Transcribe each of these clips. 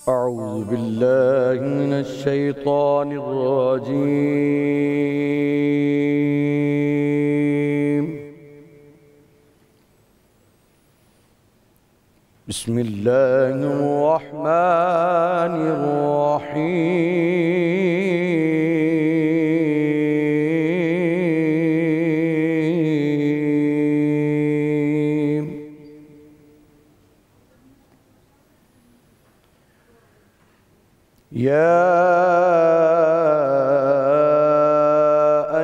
أعوذ بالله من الشيطان الرجيم. بسم الله الرحمن الرحيم. يا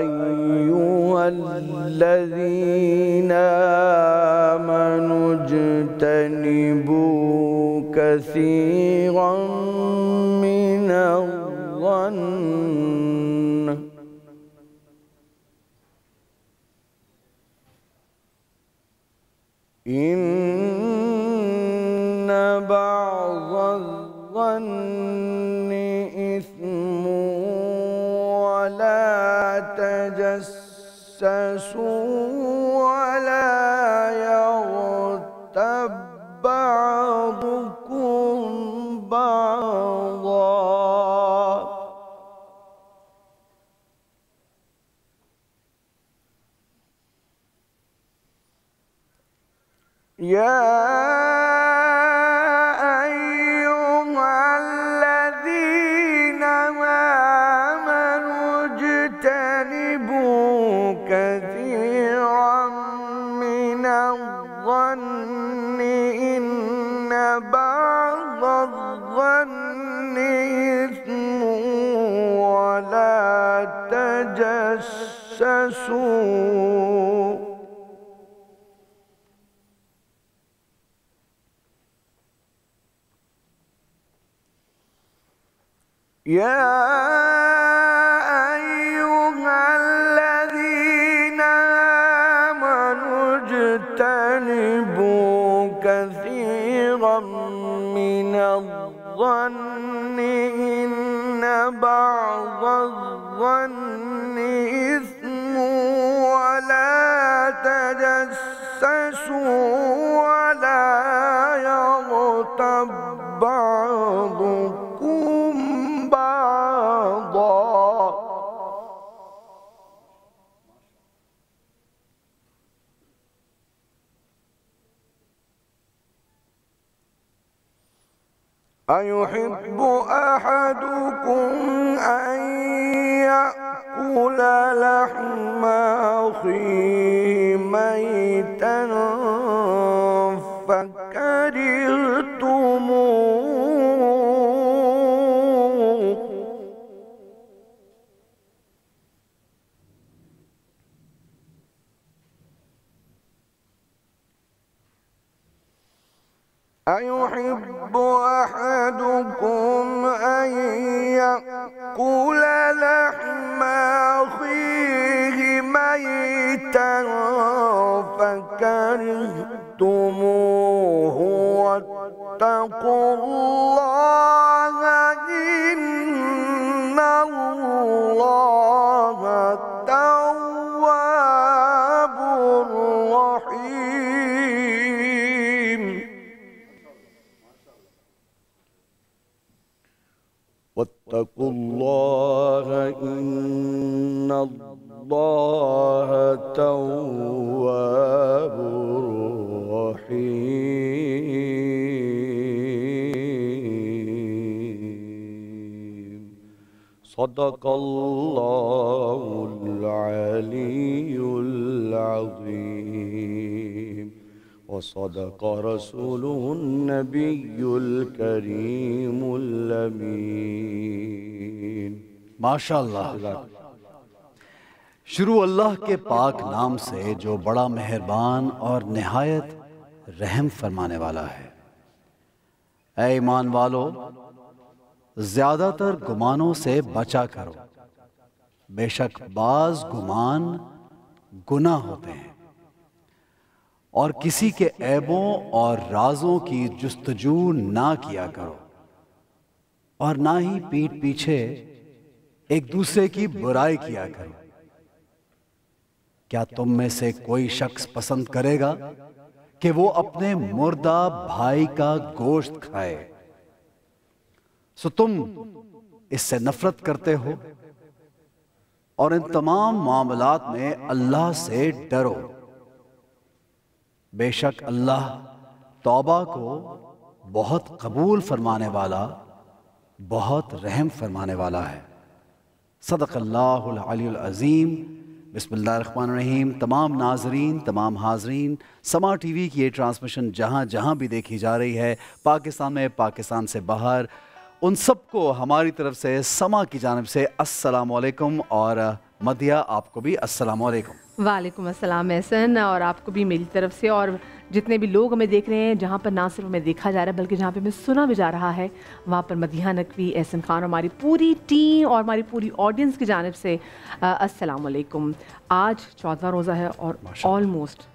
أيها الذين آمنوا اجتنبوا كثيرا من الظن إن بعض الظن إثم ولا تجسسوا ولا يغتب بعضكم بعضا يا أيها الذين آمنوا اجتنبوا كثيرا من الظن إن بعض الظن إثم ولا تجسسوا يا أيها الذين آمنوا اجتنبوا كثيرا من الظن إن بعض الظن إثم ولا تجسسوا ولا يغتب بعضكم بعضا أيحب أحدكم أن يأكل لحم أخيه ميتا فكرهتموه أيحب أحدكم أن يأكل لحم أخيه ميتا فكرهتموه واتقوا الله إن الله تواب رحيم. واتقوا الله إن الله تواب رحيم. صدق الله العلي العظيم وصدق رسوله النبي الكريم الأمين. ماشاءاللہ. شروع اللہ کے پاک نام سے جو بڑا مہربان اور نہایت رحم فرمانے والا ہے. اے ایمان والو، زیادہ تر گمانوں سے بچا کرو، بے شک بعض گمان گناہ ہوتے ہیں، اور کسی کے عیبوں اور رازوں کی جستجو نہ کیا کرو، اور نہ ہی پیٹھ پیچھے ایک دوسرے کی برائی کیا کرو. کیا تم میں سے کوئی شخص پسند کرے گا کہ وہ اپنے مردہ بھائی کا گوشت کھائے؟ سو تم اس سے نفرت کرتے ہو اور ان تمام معاملات میں اللہ سے ڈرو. بے شک اللہ توبہ کو بہت قبول فرمانے والا، بہت رحم فرمانے والا ہے. صدق اللہ العلی العظیم. بسم اللہ الرحمن الرحیم. تمام ناظرین، تمام حاضرین، سما ٹی وی کی یہ ٹرانسمیشن جہاں جہاں بھی دیکھی جا رہی ہے، پاکستان میں، پاکستان سے باہر، ان سب کو ہماری طرف سے سما کی جانب سے السلام علیکم، اور مدیہ آپ کو بھی السلام علیکم. وعلیکم السلام احسن، اور آپ کو بھی میری طرف سے، اور جتنے بھی لوگ ہمیں دیکھ رہے ہیں، جہاں پر نہ صرف ہمیں دیکھا جا رہا ہے بلکہ جہاں پہ ہمیں سنا بھی جا رہا ہے، وہاں پر مدیحہ نقوی، احسن خان اور ہماری پوری ٹیم اور ہماری پوری آڈینس کی جانب سے السلام علیکم. آج 14واں روزہ ہے اور almost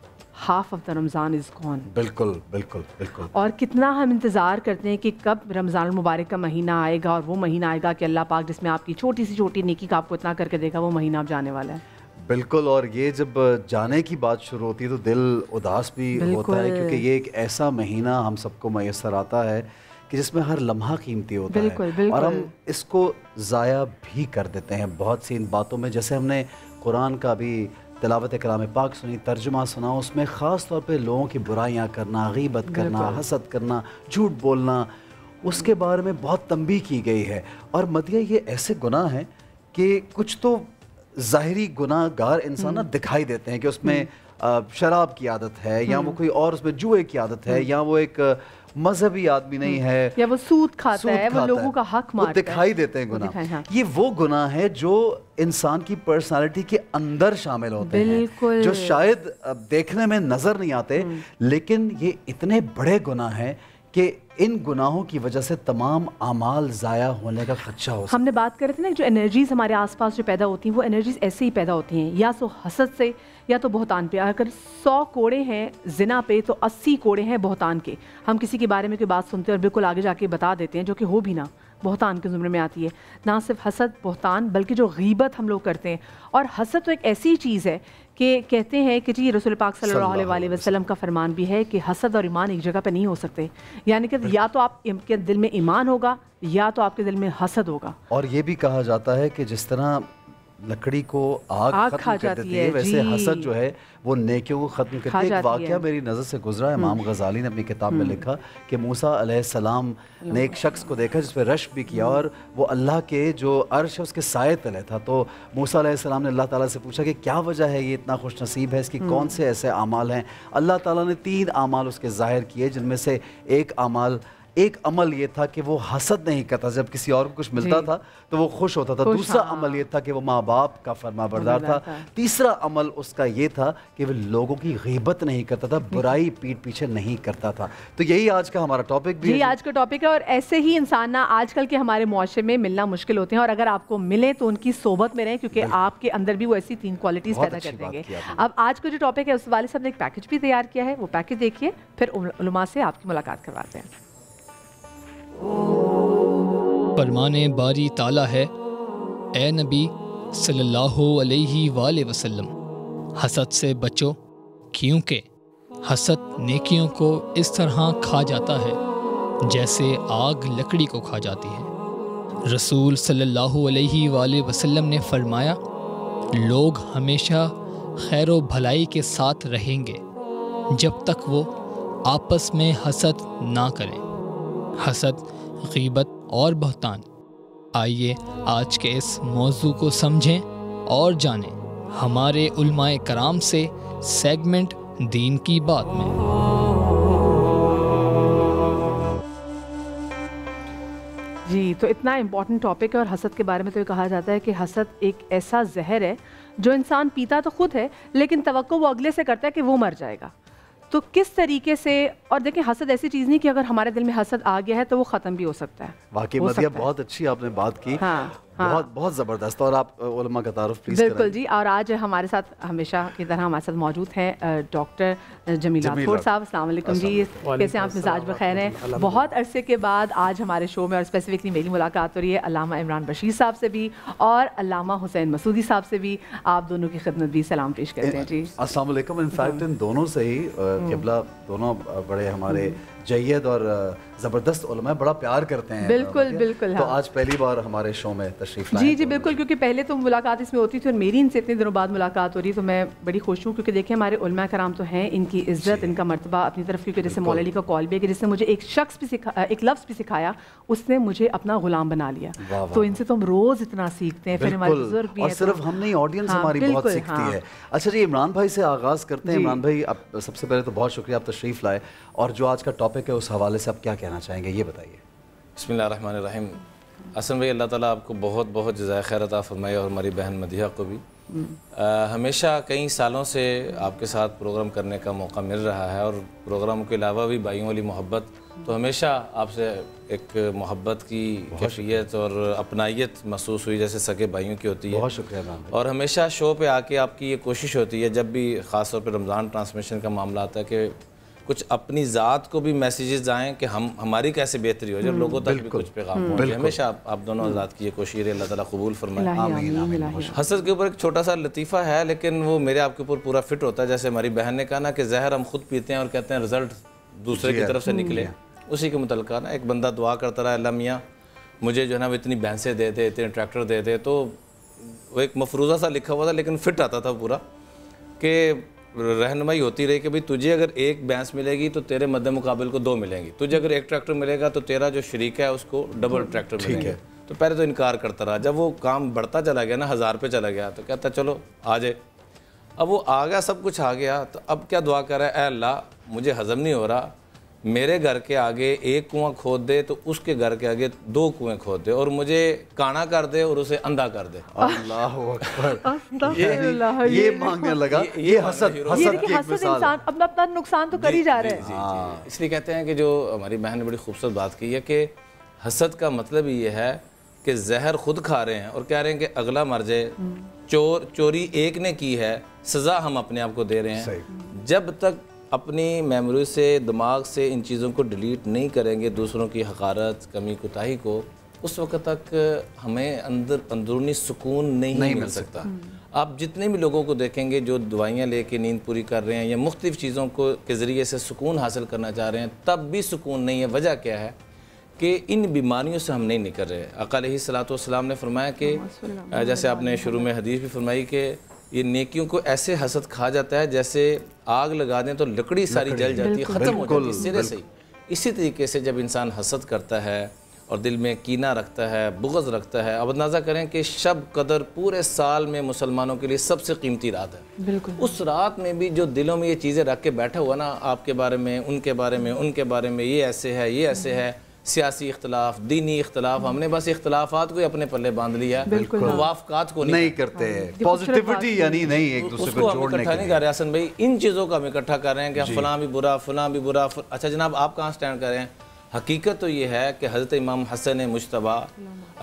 half of the Ramadan is gone. بالکل بالکل بالکل. اور کتنا ہم انتظار کرتے ہیں کہ کب رمضان المبارک کا مہینہ آئے گا، اور وہ مہینہ آئے گا کہ اللہ پاک جس میں آپ کی چھوٹی سی چھوٹی نیکی کا آپ کو اتنا کر کے دے گا، وہ مہینہ اب جانے والا ہے. بالکل. اور یہ جب جانے کی بات شروع ہوتی ہے تو دل اداس بھی ہوتا ہے، کیونکہ یہ ایک ایسا مہینہ ہم سب کو میسر آتا ہے کہ جس میں ہر لمحہ قیمتی ہوتا ہے، اور ہم اس کو ضائع بھی کر دیتے ہیں بہت سی ان باتوں میں. جیسے ہم نے قرآن کا بھی تلاوت کلام پاک سنی، ترجمہ سنا، اس میں خاص طور پہ لوگوں کی برائیاں کرنا، غیبت کرنا، حسد کرنا، جھوٹ بولنا، اس کے بارے میں بہت تنبیہ کی گئی ہے. اور مدیہ یہ ایسے گناہ ہیں کہ کچھ تو ظاہری گناہ گار انسان دکھائی دیتے ہیں کہ اس میں شراب کی عادت ہے، یا وہ کوئی اور اس میں جوئے کی عادت ہے، یا وہ ایک مذہبی آدمی نہیں ہے، یا وہ سود کھاتا ہے، وہ لوگوں کا حق مارتا ہے. دکھائی دیتے ہیں گناہ. یہ وہ گناہ ہے جو انسان کی پرسنالٹی کے اندر شامل ہوتے ہیں، جو شاید دیکھنے میں نظر نہیں آتے، لیکن یہ اتنے بڑے گناہ ہیں کہ ان گناہوں کی وجہ سے تمام اعمال ضائع ہونے کا خدشہ ہو سکتا ہے. ہم نے بات کر رہے تھے نا، جو انرجیز ہمارے آس پاس جو پیدا ہوتی ہیں، وہ انرجیز ایسے ہی پیدا ہوتی ہیں، یا تو حسد سے، یا تو بہتان پہ. اگر 100 کوڑے ہیں زنا پہ تو 80 کوڑے ہیں بہتان کے. ہم کسی کے بارے میں کوئی بات سنتے ہیں اور بالکل آگے جا کے بتا دیتے ہیں، جو کہ ہو بھی نہ، بہتان کے زمرے میں آتی ہے. نہ صرف حسد، بہتان، بلکہ جو غیبت ہم لوگ کرتے ہیں. اور حسد تو ایک ایسی چیز ہے کہ کہتے ہیں کہ جی رسول پاک صلی اللہ علیہ وسلم کا فرمان بھی ہے کہ حسد اور ایمان ایک جگہ پہ نہیں ہو سکتے. یعنی کہ یا تو آپ کے دل میں ایمان ہوگا، یا تو آپ کے دل میں حسد ہوگا. اور یہ بھی کہا جاتا ہے کہ جس طرح لکڑی کو آگ ختم کر دیتی ہے، ویسے حسد جو ہے وہ نیکیوں کو ختم کرتی ہے. ایک واقعہ میری نظر سے گزرا ہے، امام غزالی نے اپنی کتاب میں لکھا کہ موسیٰ علیہ السلام نے ایک شخص کو دیکھا جس پہ رش بھی کیا، اور وہ اللہ کے جو عرش ہے اس کے سائے تلے تھا. تو موسیٰ علیہ السلام نے اللہ تعالیٰ سے پوچھا کہ کیا وجہ ہے، یہ اتنا خوش نصیب ہے، اس کی کون سے ایسے اعمال ہیں؟ اللہ تعالیٰ نے 3 اعمال اس کے ظاہر کیے، جن میں سے ایک عمل یہ تھا کہ وہ حسد نہیں کرتا، جب کسی اور کو کچھ ملتا تھا تو وہ خوش ہوتا تھا. دوسرا عمل یہ تھا کہ وہ ماں باپ کا فرما بردار تھا. تیسرا عمل اس کا یہ تھا کہ وہ لوگوں کی غیبت نہیں کرتا تھا، برائی پیٹ پیچھے نہیں کرتا تھا. تو یہی آج کا ہمارا ٹاپک بھی ہے. آج کا ٹاپک ہے. اور ایسے ہی انسان نا آج کل کے ہمارے معاشرے میں ملنا مشکل ہوتے ہیں، اور اگر آپ کو ملیں تو ان کی صحبت میں رہیں، کیونکہ آپ کے اندر بھی وہ ایسی 3 کوالٹیز پیدا کر دیں گے. اب آج کا جو ٹاپک ہے، اس والے صاحب نے ایک پیکج بھی تیار کیا ہے، وہ پیکج دیکھیے، پھر علماء سے آپ کی ملاقات کرواتے ہیں. فرمان باری تعالیٰ ہے، اے نبی صلی اللہ علیہ وآلہ وسلم، حسد سے بچو، کیونکہ حسد نیکیوں کو اس طرح کھا جاتا ہے جیسے آگ لکڑی کو کھا جاتی ہے. رسول صلی اللہ علیہ وآلہ وسلم نے فرمایا، لوگ ہمیشہ خیر و بھلائی کے ساتھ رہیں گے جب تک وہ آپس میں حسد نہ کریں. حسد، غیبت اور بہتان. آئیے آج کے اس موضوع کو سمجھیں اور جانیں ہمارے علماء کرام سے سیگمنٹ دین کی بات میں. جی، تو اتنا امپورٹنٹ ٹاپک ہے. اور حسد کے بارے میں تو یہ کہا جاتا ہے کہ حسد ایک ایسا زہر ہے جو انسان پیتا تو خود ہے، لیکن توقع وہ اگلے سے کرتا ہے کہ وہ مر جائے گا. تو کس طریقے سے، اور دیکھیں حسد ایسی چیز نہیں کہ اگر ہمارے دل میں حسد آ گیا ہے تو وہ ختم بھی ہو سکتا ہے. واقعی مدیہ بہت اچھی آپ نے بات کی. بہت بہت زبردست. اور آپ علماء کا تعارف پلیز بالکل جی. اور آج ہمارے ساتھ ہمیشہ کی طرح ہمارے ساتھ موجود ہیں ڈاکٹر جمیلہ تھور صاحب. السلام علیکم جی. کیسے آپ مزاج بخیر ہیں؟ بہت عرصے کے بعد آج ہمارے شو میں اور اسپیسیفکلی میری ملاقات ہو رہی ہے علامہ عمران بشیر صاحب سے بھی اور علامہ حسین مسعودی صاحب سے بھی. آپ دونوں کی خدمت بھی سلام پیش کرتے ہیں جی. السلام علیکم. انفیکٹ ان دونوں سے ہی قبلہ دونوں بڑے ہمارے جید اور زبردست علماء بڑا پیار کرتے ہیں. بالکل بالکل. تو آج پہلی بار ہمارے شو میں تشریف لائے. جی جی بالکل. کیونکہ پہلے تو ملاقات اس میں ہوتی تھی اور میری ان سے اتنے دنوں بعد ملاقات ہو رہی ہے تو میں بڑی خوش ہوں. کیونکہ دیکھیں ہمارے علماء کرام تو ہیں, ان کی عزت ان کا مرتبہ اپنی طرف. کیونکہ جیسے مولا علی کا قول بھی ہے کہ جس نے مجھے ایک شخص بھی ایک لفظ بھی سکھایا اس نے مجھے اپنا غلام بنا لیا. تو ان سے تو ہم روز اتنا سیکھتے ہیں. پھر ہمارے بزرگ بھی ہیں. اور صرف ہم نہیں, آڈینس ہماری بہت سیکھتی ہے. اچھا جی, عمران بھائی سے آغاز کرتے ہیں. عمران بھائی آپ سب سے پہلے تو بہت شکریہ آپ تشریف لائے, اور جو آج کا ٹاپک ہے اس حوالے سے آپ کیا کہنا چاہیں گے یہ بتائیے. بسم اللہ الرحمن الرحیم. حسن بھائی اللہ تعالیٰ آپ کو بہت بہت جزائے خیر عطا فرمائے, اور ہماری بہن مدیحہ کو بھی. ہمیشہ کئی سالوں سے آپ کے ساتھ پروگرام کرنے کا موقع مل رہا ہے, اور پروگرام کے علاوہ بھی بھائیوں والی محبت. تو ہمیشہ آپ سے ایک محبت کی کیفیت اور اپنائیت محسوس ہوئی جیسے سگے بھائیوں کی ہوتی ہے. بہت شکریہ. اور ہمیشہ شو پہ آ کے آپ کی یہ کوشش ہوتی ہے جب بھی خاص طور پہ رمضان ٹرانسمیشن کا معاملہ آتا ہے کہ کچھ اپنی ذات کو بھی میسیجز آئیں کہ ہماری کیسے بہتری ہو جب لوگوں تک بھی کچھ پیغام پہنچے. ہمیشہ آپ دونوں ذات کی یہ کوشش ہے, اللہ تعالیٰ قبول فرمائے. حسد کے اوپر ایک چھوٹا سا لطیفہ ہے لیکن وہ میرے آپ کے اوپر پورا فٹ ہوتا ہے. جیسے ہماری بہن نے کہا نا کہ زہر ہم خود پیتے ہیں اور کہتے ہیں رزلٹ دوسرے کی طرف سے نکلے. اسی کے متعلقہ نا ایک بندہ دعا کرتا رہا, اللہ میاں مجھے جو ہے نا وہ اتنی بھینسیں دے دے, اتنے ٹریکٹر دے دے. تو وہ ایک مفروضہ سا لکھا ہوا تھا لیکن فٹ آتا تھا پورا, کہ رہنمائی ہوتی رہی کہ بھئی تجھے اگر ایک بھینس ملے گی تو تیرے مد مقابل کو 2 ملیں گی, تجھے اگر ایک ٹریکٹر ملے گا تو تیرا جو شریک ہے اس کو ڈبل ٹریکٹر ملیں گے. تو پہلے تو انکار کرتا رہا. جب وہ کام بڑھتا چلا گیا نا, 1000 پہ چلا گیا, تو کہتا چلو آ جائے. اب وہ آ گیا, سب کچھ آ گیا, تو اب کیا دعا کر رہا ہے, اے اللہ مجھے ہضم نہیں ہو رہا, میرے گھر کے آگے ایک کنواں کھود دے تو اس کے گھر کے آگے 2 کنویں کھود دے, اور مجھے کانا کر دے اور اسے اندھا کر دے. اللہ اکبر. یہ مانگنے لگا. یہ حسد کی ایک مثال. انسان اپنا نقصان تو کر ہی جا رہا ہے. اس لیے کہتے ہیں کہ جو ہماری بہن نے بڑی خوبصورت بات کی ہے کہ حسد کا مطلب یہ ہے کہ زہر خود کھا رہے ہیں اور کہہ رہے ہیں کہ اگلا مر جائے. چوری ایک نے کی ہے, سزا ہم اپنے آپ کو دے رہے ہیں. جب تک اپنی میموری سے, دماغ سے ان چیزوں کو ڈیلیٹ نہیں کریں گے, دوسروں کی حقارت, کمی کوتاہی کو, اس وقت تک ہمیں اندرونی سکون نہیں مل سکتا. آپ جتنے بھی لوگوں کو دیکھیں گے جو دوائیاں لے کے نیند پوری کر رہے ہیں یا مختلف چیزوں کے ذریعے سے سکون حاصل کرنا چاہ رہے ہیں, تب بھی سکون نہیں ہے. وجہ کیا ہے کہ ان بیماریوں سے ہم نہیں نکل رہے. آقا علیہ الصلوۃ والسلام نے فرمایا کہ جیسے آپ نے شروع میں حدیث بھی فرمائی کہ یہ نیکیوں کو ایسے حسد کھا جاتا ہے جیسے آگ لگا دیں تو لکڑی ساری جل جاتی ہے, ختم ہو جاتی ہے سرے سے. اسی طریقے سے جب انسان حسد کرتا ہے اور دل میں کینہ رکھتا ہے, بغض رکھتا ہے, اب اندازہ کریں کہ شب قدر پورے سال میں مسلمانوں کے لیے سب سے قیمتی رات ہے. اس رات میں بھی جو دلوں میں یہ چیزیں رکھ کے بیٹھا ہوا نا, آپ کے بارے میں, ان کے بارے میں, ان کے بارے میں, یہ ایسے ہے, یہ ایسے ہے, سیاسی اختلاف, دینی اختلاف, ہم نے بس اختلافات کو اپنے پلے باندھ لیا, موافقات کو نہیں کرتے. پازیٹیوٹی یعنی نہیں ایک دوسرے کو جوڑنے اکٹھا نہیں کر رہے. حسن بھائی ان چیزوں کو ہم اکٹھا کر رہے ہیں کہ فلاں بھی برا, فلاں بھی برا. اچھا جناب آپ کہاں سٹینڈ کر رہے ہیں؟ حقیقت تو یہ ہے کہ حضرت امام حسن مجتبیٰ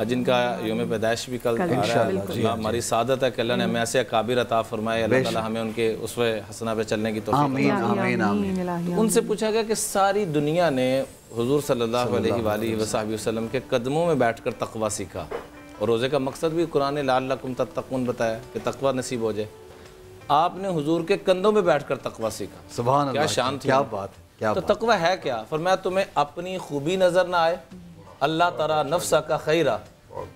جن کا یوم پیدائش بھی کل آ رہا ہے, ہماری سعادت ہے کہ اللہ نے ہمیں ایسے اکابر عطا فرمائے, اللہ تعالیٰ ہمیں ان کے اسوہ حسنہ پہ چلنے کی توفیق عطا. ان سے پوچھا گیا کہ ساری دنیا نے حضور صلی اللہ علیہ وآلہ وسلم کے قدموں میں بیٹھ کر تقویٰ سیکھا, اور روزے کا مقصد بھی قرآن نے لعلکم تتقون بتایا کہ تقویٰ نصیب ہو جائے. آپ نے حضور کے کندھوں میں بیٹھ کر تقویٰ سیکھا. سبحان اللہ, کیا شان تھی, کیا بات ہے. تو تقویٰ ہے کیا؟ فرمایا تمہیں اپنی خوبی نظر نہ آئے, اللہ ترا نفسہ کا خیرہ,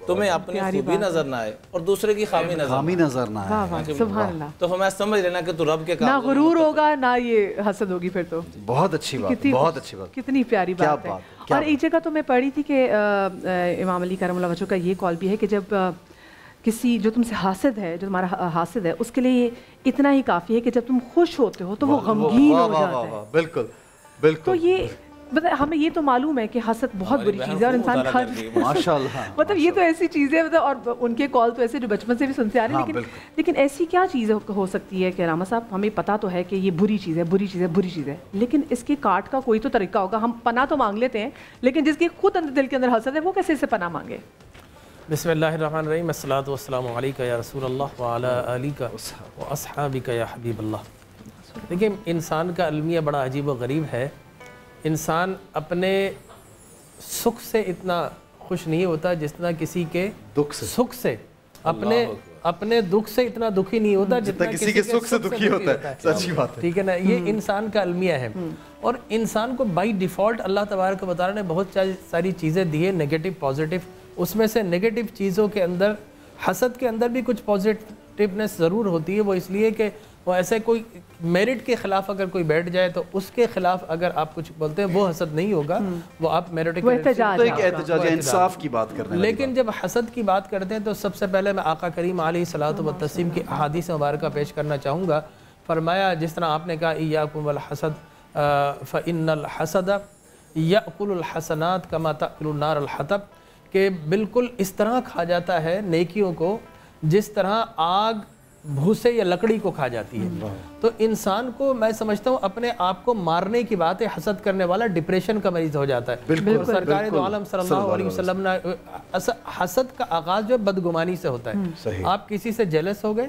تمہیں اپنی خوبی نظر نہ آئے اور دوسرے کی خامی نظر نہ آئے. سبحان اللہ. تو ہمیں سمجھ لینا کہ تو رب کے نہ غرور ہوگا نہ یہ حسد ہوگی. پھر تو بہت اچھی بات, بہت اچھی بات, کتنی پیاری بات ہے. اور ایک جگہ تو میں پڑھی تھی کہ امام علی کرم اللہ وجہہ کا یہ قول بھی ہے کہ جب کسی جو تم سے حاسد ہے, جو تمہارا حاسد ہے, اس کے لیے اتنا ہی کافی ہے کہ جب تم خوش ہوتے ہو تو وہ غمگین ہو جاتا ہے. بالکل بالکل. تو یہ ہمیں یہ تو معلوم ہے کہ حسد بہت بری چیز ہے, اور انسان ماشاءاللہ مطلب یہ تو ایسی چیز ہے, اور ان کے کال تو ایسے جو بچپن سے بھی سنتے آ رہے ہیں. لیکن ایسی کیا چیز ہو سکتی ہے کہ راما صاحب, ہمیں پتہ تو ہے کہ یہ بری چیز ہے, بری چیز ہے, بری چیز ہے, لیکن اس کے کاٹ کا کوئی تو طریقہ ہوگا. ہم پناہ تو مانگ لیتے ہیں, لیکن جس کی خود اندر دل کے اندر حسد ہے وہ کیسے اسے پناہ مانگے؟ بسم اللہ الرحمن الرحیم، الصلاۃ والسلام علیکہ یا رسول اللہ وعلی آلکہ واصحابکہ یا حبیب اللہ۔ دیکھیں انسان کا المیہ بڑا عجیب و غریب ہے۔ انسان اپنے سکھ سے اتنا خوش نہیں ہوتا جتنا کسی کے سکھ سے، اپنے دکھ سے اتنا دکھی نہیں ہوتا جتنا کسی کے سکھ سے دکھی ہوتا ہے۔ سچی بات ہے، ٹھیک ہے نا، یہ انسان کا المیہ ہے۔ اور انسان کو بائی ڈیفالٹ اللہ تبارک و تعالیٰ نے بہت ساری چیزیں دی ہے، نیگیٹو پازیٹیو۔ اس میں سے نیگیٹو چیزوں کے اندر حسد کے اندر بھی کچھ پازیٹیونیس ضرور ہوتی ہے، وہ اس لیے کہ وہ ایسے کوئی میرٹ کے خلاف اگر کوئی بیٹھ جائے تو اس کے خلاف اگر آپ کچھ بولتے ہیں وہ حسد نہیں ہوگا، وہ آپ میرٹ کے احتجاج انصاف کی بات کرنے۔ لیکن جب حسد کی بات کرتے ہیں تو سب سے پہلے میں آقا کریم علیہ الصلوۃ والتسلیم کی احادیث مبارکہ پیش کرنا چاہوں گا۔ فرمایا جس طرح آپ نے کہا ایاکم والحسد فإن الحسد یأکل الحسنات کما تأکل النار الحطب، کہ بالکل اس طرح کھا جاتا ہے نیکیوں کو جس طرح آگ بھوسے یا لکڑی کو کھا جاتی ہے۔ تو انسان کو میں سمجھتا ہوں اپنے آپ کو مارنے کی بات ہے، حسد کرنے والا ڈپریشن کا مریض ہو جاتا ہے۔ سرکار دو عالم صلی اللہ علیہ وسلم نے حسد کا آغاز جو بدگمانی سے ہوتا ہے۔ آپ کسی سے جیلس ہو گئے،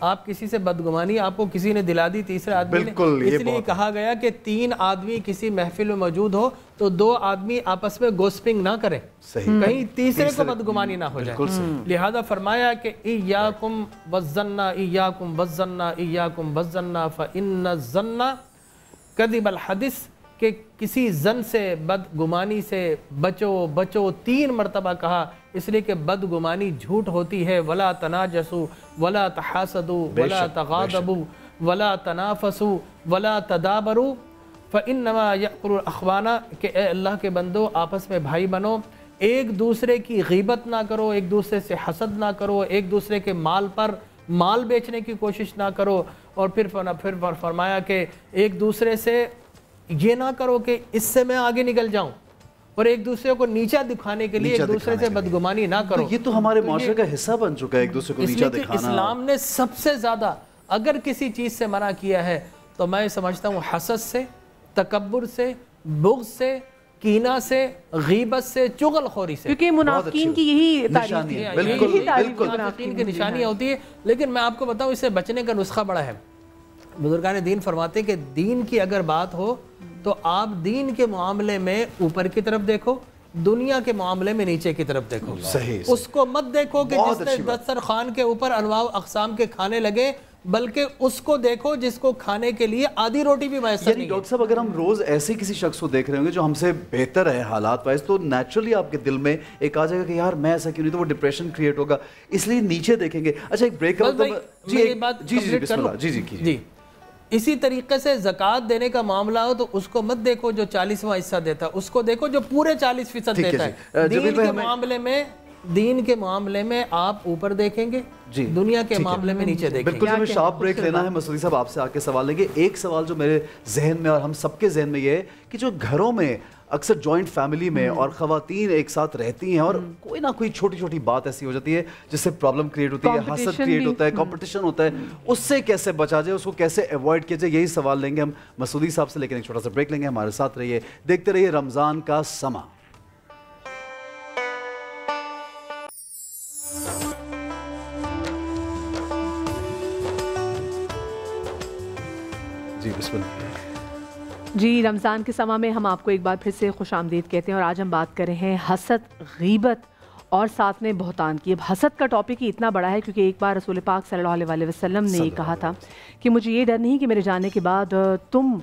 آپ کسی سے بدگمانی آپ کو کسی نے دلا دی تیسرے آدمی نے، اس لیے کہا گیا کہ 3 آدمی کسی محفل میں موجود ہو تو 2 آدمی آپس میں گوسپنگ نہ کریں، کہیں تیسرے کو بدگمانی نہ ہو جائے۔ لہذا فرمایا کہ ایاکم والظن ایاکم والظن ایاکم والظن فإن الظن کذب الحدیث، کہ کسی زن سے بدگمانی سے بچو بچو 3 مرتبہ کہا، اس لیے کہ بدگمانی جھوٹ ہوتی ہے۔ ولا تناجسوا ولا تحاسدوا ولا تغاضبوا ولا تنافسوا ولا تدابروا فانما یأکل الاخوان، کہ اے اللہ کے بندو آپس میں بھائی بنو، ایک دوسرے کی غیبت نہ کرو، ایک دوسرے سے حسد نہ کرو، ایک دوسرے کے مال پر مال بیچنے کی کوشش نہ کرو، اور پھر فرمایا کہ ایک دوسرے سے یہ نہ کرو کہ اس سے میں آگے نکل جاؤں، اور ایک دوسرے کو نیچا دکھانے کے لیے ایک دوسرے سے بدگمانی نہ کرو۔ یہ تو ہمارے معاشرے کا حصہ بن چکا ہے، ایک دوسرے کو نیچا دکھانا۔ اسلام نے سب سے زیادہ اگر کسی چیز سے منع کیا ہے تو میں سمجھتا ہوں حسد سے، تکبر سے، بغض سے، کینہ سے، غیبت سے، چغل خوری سے، کیونکہ منافقین کی یہی نشانی ہے۔ بالکل منافقین کی نشانیاں ہوتی ہے۔ لیکن میں آپ کو بتاؤں اس سے بچنے کا نسخہ بڑا ہے۔ بزرگان دین فرماتے ہیں کہ دین کی اگر بات ہو تو آپ دین کے معاملے میں اوپر کی طرف دیکھو، دنیا کے معاملے میں نیچے کی طرف دیکھو۔ اس کو مت دیکھو کہ جس نے دسترخوان کے اوپر انواع اقسام کے کھانے لگے، بلکہ اس کو دیکھو جس کو کھانے کے لیے آدھی روٹی بھی میسر نہیں ہے۔ ڈاکٹر صاحب اگر ہم روز ایسے کسی شخص کو دیکھ رہے ہوں گے جو ہم سے بہتر ہے حالات وائز، تو نیچرلی آپ کے دل میں ایک آ جائے گا کہ یار میں ایسا کیوں نہیں، تو وہ ڈپریشن کریٹ ہوگا، اس لیے نیچے دیکھیں گے۔ اچھا ایک بریک جی اسی طریقے سے زکوٰۃ دینے کا معاملہ ہو تو اس کو مت دیکھو جو 40واں حصہ دیتا ہے، اس کو دیکھو جو پورے 40% دیتا ہے۔ دین کے معاملے میں آپ اوپر دیکھیں گے، دنیا کے معاملے میں نیچے دیکھیں گے۔ بالکل ہمیں شارپ بریک لینا ہے۔ مسعودی صاحب آپ سے آ کے سوال لیں گے۔ ایک سوال جو میرے ذہن میں اور ہم سب کے ذہن میں یہ ہے کہ جو گھروں میں اکثر جوائنٹ فیملی میں اور خواتین ایک ساتھ رہتی ہیں اور کوئی نہ کوئی چھوٹی چھوٹی بات ایسی ہو جاتی ہے جس سے پرابلم کریٹ ہوتی ہے، حسد کریٹ ہوتا ہے، کمپٹیشن ہوتا ہے، اس سے کیسے بچا جائے، اس کو کیسے ایوائڈ کیا جائے، یہی سوال لیں گے ہم مسعودی صاحب سے۔ لیکن ایک چھوٹا سا بریک لیں گے، ہمارے ساتھ رہیے، دیکھتے رہیے رمضان کا سما۔ جی بسم اللہ۔ جی رمضان کے سما میں ہم آپ کو ایک بار پھر سے خوش آمدید کہتے ہیں، اور آج ہم بات کر رہے ہیں حسد، غیبت اور ساتھ میں بہتان کی۔ اب حسد کا ٹاپک ہی اتنا بڑا ہے کیونکہ ایک بار رسول پاک صلی اللہ علیہ وسلم نے یہ کہا تھا کہ مجھے یہ ڈر نہیں کہ میرے جانے کے بعد تم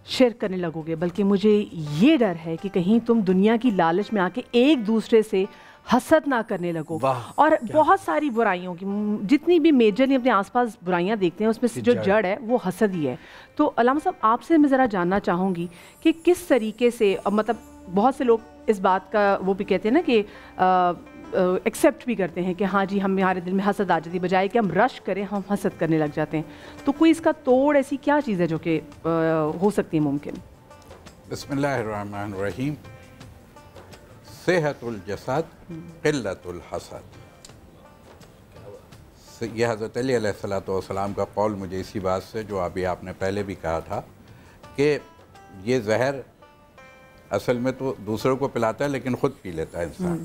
شرک کرنے لگو گے، بلکہ مجھے یہ ڈر ہے کہ کہیں تم دنیا کی لالچ میں آ کے ایک دوسرے سے حسد نہ کرنے لگو۔ اور بہت ساری برائیوں کی جتنی بھی میجرلی اپنے آس پاس برائیاں دیکھتے ہیں اس میں جو جڑ ہے وہ حسد ہی ہے۔ تو علامہ صاحب آپ سے میں ذرا جاننا چاہوں گی کہ کس طریقے سے، مطلب بہت سے لوگ اس بات کا وہ بھی کہتے ہیں نا کہ ایکسیپٹ بھی کرتے ہیں کہ ہاں جی ہمارے دل میں حسد آ جاتی، بجائے کہ ہم رش کریں ہم حسد کرنے لگ جاتے ہیں۔ تو کوئی اس کا توڑ ایسی کیا چیز ہے جو کہ ہو سکتی ہے ممکن؟ بسم اللہ الرحمن الرحیم۔ صحت الجسد قلت الحسد، یہ حضرت علی علیہ السلام کا قول مجھے اسی بات سے جو ابھی آپ نے پہلے بھی کہا تھا کہ یہ زہر اصل میں تو دوسروں کو پلاتا ہے لیکن خود پی لیتا ہے انسان۔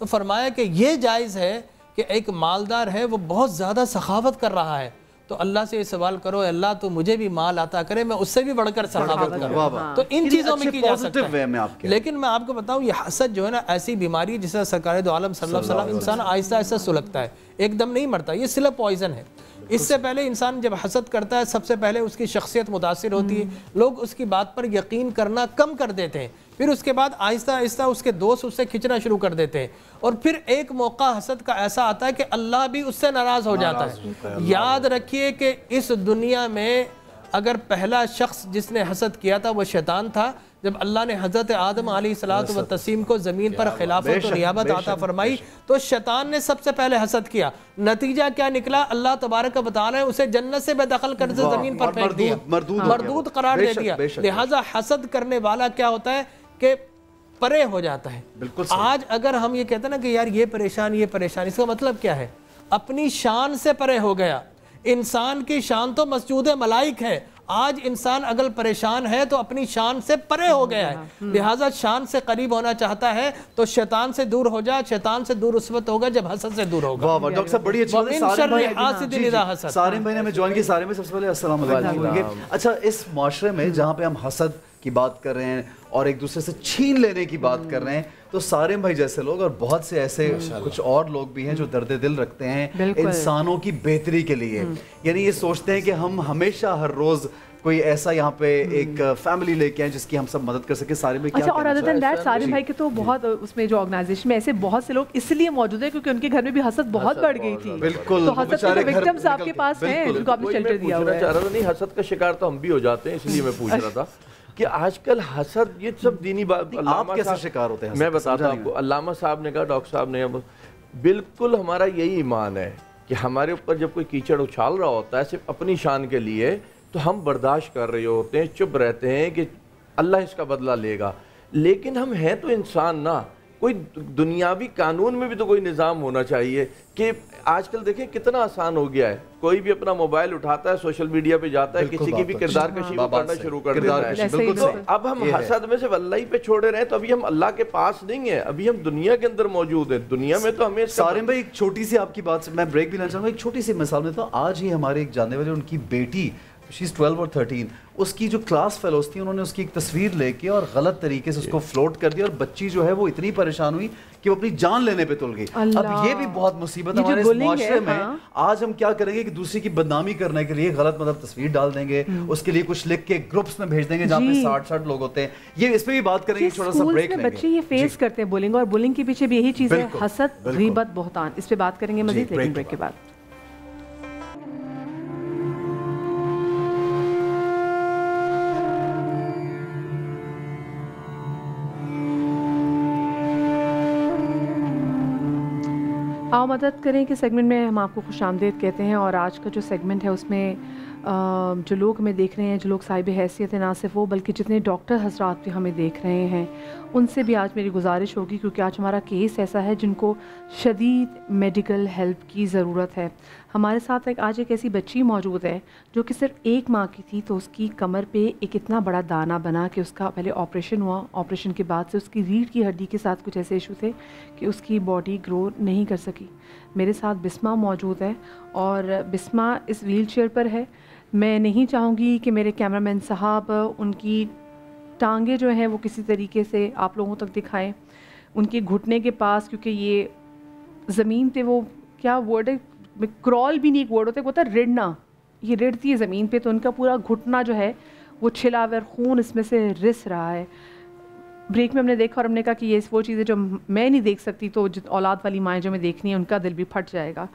تو فرمایا کہ یہ جائز ہے کہ ایک مالدار ہے وہ بہت زیادہ سخاوت کر رہا ہے تو اللہ سے یہ سوال کرو اے اللہ تو مجھے بھی مال عطا کرے میں اس سے بھی بڑھ کر سخاوت کروں. تو ان چیزوں میں کی جا سکتا ہے. لیکن میں آپ کو بتاؤں یہ حسد جو ہے نا ایسی بیماری ہے جسے سرکار دو عالم صلی اللہ علیہ وسلم انسان آہستہ آہستہ سلگتا ہے, ایک دم نہیں مرتا. یہ صرف پوائزن ہے. اس سے پہلے انسان جب حسد کرتا ہے سب سے پہلے اس کی شخصیت متاثر ہوتی ہے, لوگ اس کی بات پر یقین کرنا کم کر دیتے ہیں, پھر اس کے بعد آہستہ آہستہ اس کے دوست اس سے کھنچنا شروع کر دیتے ہیں, اور پھر ایک موقع حسد کا ایسا آتا ہے کہ اللہ بھی اس سے ناراض ہو جاتا ہے. یاد رکھیے کہ اس دنیا میں اگر پہلا شخص جس نے حسد کیا تھا وہ شیطان تھا. جب اللہ نے حضرت آدم علیہ الصلوۃ والتسلیم کو زمین پر خلافت و نیابت عطا فرمائی تو شیطان نے سب سے پہلے حسد کیا. نتیجہ کیا نکلا؟ اللہ تبارک و تعالی نے اسے جنت سے بے دخل کر زمین پر پھینک دیا, مردود قرار دے دیا. لہٰذا حسد کرنے والا کیا ہوتا ہے کہ پرے ہو جاتا ہے. آج اگر ہم یہ کہتے ہیں نا کہ یار یہ پریشان, اس کا مطلب کیا ہے؟ اپنی شان سے پرے ہو گیا. انسان کی شان تو مسجود ملائک ہے, آج انسان اگر پریشان ہے تو اپنی شان سے پرے ہو گیا ہے. لہٰذا شان سے قریب ہونا چاہتا ہے تو شیطان سے دور ہو جا. شیطان سے دور اس وقت ہوگا جب حسد سے دور ہوگا. واہ ڈاکٹر صاحب بڑی اچھی بات. سارے بھائی نے ہمیں جوائن کی. سارے میں سب سے پہلے السلام علیکم. اچھا, اس معاشرے میں جہاں پہ ہم حسد کی بات کر رہے ہیں اور ایک دوسرے سے چھین لینے کی بات کر رہے ہیں تو سارے بھائی جیسے لوگ اور بہت سے ایسے کچھ اور لوگ بھی ہیں جو درد دل رکھتے ہیں انسانوں کی بہتری کے لیے. یعنی یہ سوچتے ہیں کہ ہم ہمیشہ ہر روز کوئی ایسا یہاں پہ ایک فیملی لے کے آئیں جس کی ہم سب مدد کر سکیں. سارے میں اچھا, اور ادر دین دیٹ سارے بھائی کے تو بہت اس میں جو آرگنائزیشن میں ایسے بہت سے لوگ اس لیے موجود ہیں کیونکہ ان کے گھر میں بھی حسد بہت بڑھ گئی تھی. بالکل, تو حسد کے وکٹمز آپ کے پاس ہیں جن کو آپ نے شیلٹر دیا ہوا ہے. نہیں, حسد کا شکار تو ہم بھی ہو جاتے ہیں, اس لیے میں پوچھ رہا تھا کہ آج کل حسد یہ سب دینی بات. آپ کیسے شکار ہوتے ہیں؟ میں بتاتا ہوں آپ کو. علامہ صاحب نے کہا, ڈاکٹر صاحب نے, بالکل ہمارا یہی ایمان ہے کہ ہمارے اوپر جب کوئی کیچڑ اچھال رہا ہوتا ہے صرف اپنی شان کے لیے تو ہم برداشت کر رہے ہوتے ہیں, چپ رہتے ہیں کہ اللہ اس کا بدلہ لے گا. لیکن ہم ہیں تو انسان نا, کوئی دنیاوی قانون میں بھی تو کوئی نظام ہونا چاہیے. کہ آج کل دیکھیں کتنا آسان ہو گیا ہے, کوئی بھی اپنا موبائل اٹھاتا ہے, سوشل میڈیا پہ جاتا ہے, کسی کی بھی کردار کشی کرنا شروع کر دیتا ہے. تو اب ہم حسد میں سے اللہ ہی پہ چھوڑے رہے ہیں تو ابھی ہم اللہ کے پاس نہیں ہیں, ابھی ہم دنیا کے اندر موجود ہیں. دنیا میں تو ہمیں سارے بھائی ایک چھوٹی سی آپ کی بات سے میں بریک بھی لینا چاہوں گا. ایک چھوٹی سی مثال دیتا ہوں. آج ہی ہمارے ایک جاننے والے, ان کی بیٹی she's 12 اور 13, اس کی جو کلاس فیلوز تھی انہوں نے اس کی ایک تصویر لے کے اور غلط طریقے سے اس کو فلوٹ کر دیا اور بچی جو ہے وہ اتنی پریشان ہوئی کہ وہ اپنی جان لینے پہ تل گئی. اب یہ بھی بہت مصیبت ہمارے اس معاشرے میں. آج ہم کیا کریں گے کہ دوسری کی بدنامی کرنے کے لیے غلط مطلب تصویر ڈال دیں گے, اس کے لیے کچھ لکھ کے گروپس میں بھیج دیں گے جہاں پہ 60 لوگ ہوتے ہیں. یہ اس پہ بھی بات کریں گے, چھوٹا سا بریک لیں گے. بچے یہ فیس کرتے ہیں بولنگ, اور بولنگ کے پیچھے بھی یہی چیز ہے, حسد, غیبت, بہتان. اس پہ بات کریں گے مزید لیکن بریک کے بعد. آؤ مدد کریں کہ سیگمنٹ میں ہم آپ کو خوش آمدید کہتے ہیں. اور آج کا جو سیگمنٹ ہے اس میں جو لوگ ہمیں دیکھ رہے ہیں, جو لوگ صاحب حیثیت ہیں, نہ صرف وہ بلکہ جتنے ڈاکٹر حضرات بھی ہمیں دیکھ رہے ہیں, ان سے بھی آج میری گزارش ہوگی کیونکہ آج ہمارا کیس ایسا ہے جن کو شدید میڈیکل ہیلپ کی ضرورت ہے. ہمارے ساتھ آج ایک ایسی بچی موجود ہے جو کہ صرف 1 ماہ کی تھی, تو اس کی کمر پہ ایک اتنا بڑا دانہ بنا کہ اس کا پہلے آپریشن ہوا. آپریشن کے بعد سے اس کی ریڑھ کی ہڈی کے ساتھ کچھ ایسے ایشو تھے کہ اس کی باڈی گرو نہیں کر سکی. میرے ساتھ بسمہ موجود ہے اور بسمہ اس ویل چیئر پر ہے. میں نہیں چاہوں گی کہ میرے کیمرہ مین صاحب ان کی ٹانگیں جو ہیں وہ کسی طریقے سے آپ لوگوں تک دکھائیں, ان کے گھٹنے کے پاس, کیونکہ یہ زمین پہ وہ کیا ورڈ ہے, کرال بھی نہیں ایک ورڈ ہوتا ہے, وہ ہوتا ہے رڑنا, یہ رڑتی ہے زمین پہ, تو ان کا پورا گھٹنا جو ہے وہ چھلا ہوا, خون اس میں سے رس رہا ہے. بریک میں ہم نے دیکھا اور ہم نے کہا کہ یہ وہ چیزیں جو میں نہیں دیکھ سکتی تو اولاد والی مائیں جو میں دیکھنی ہے ان کا دل بھی پھٹ جائے گا.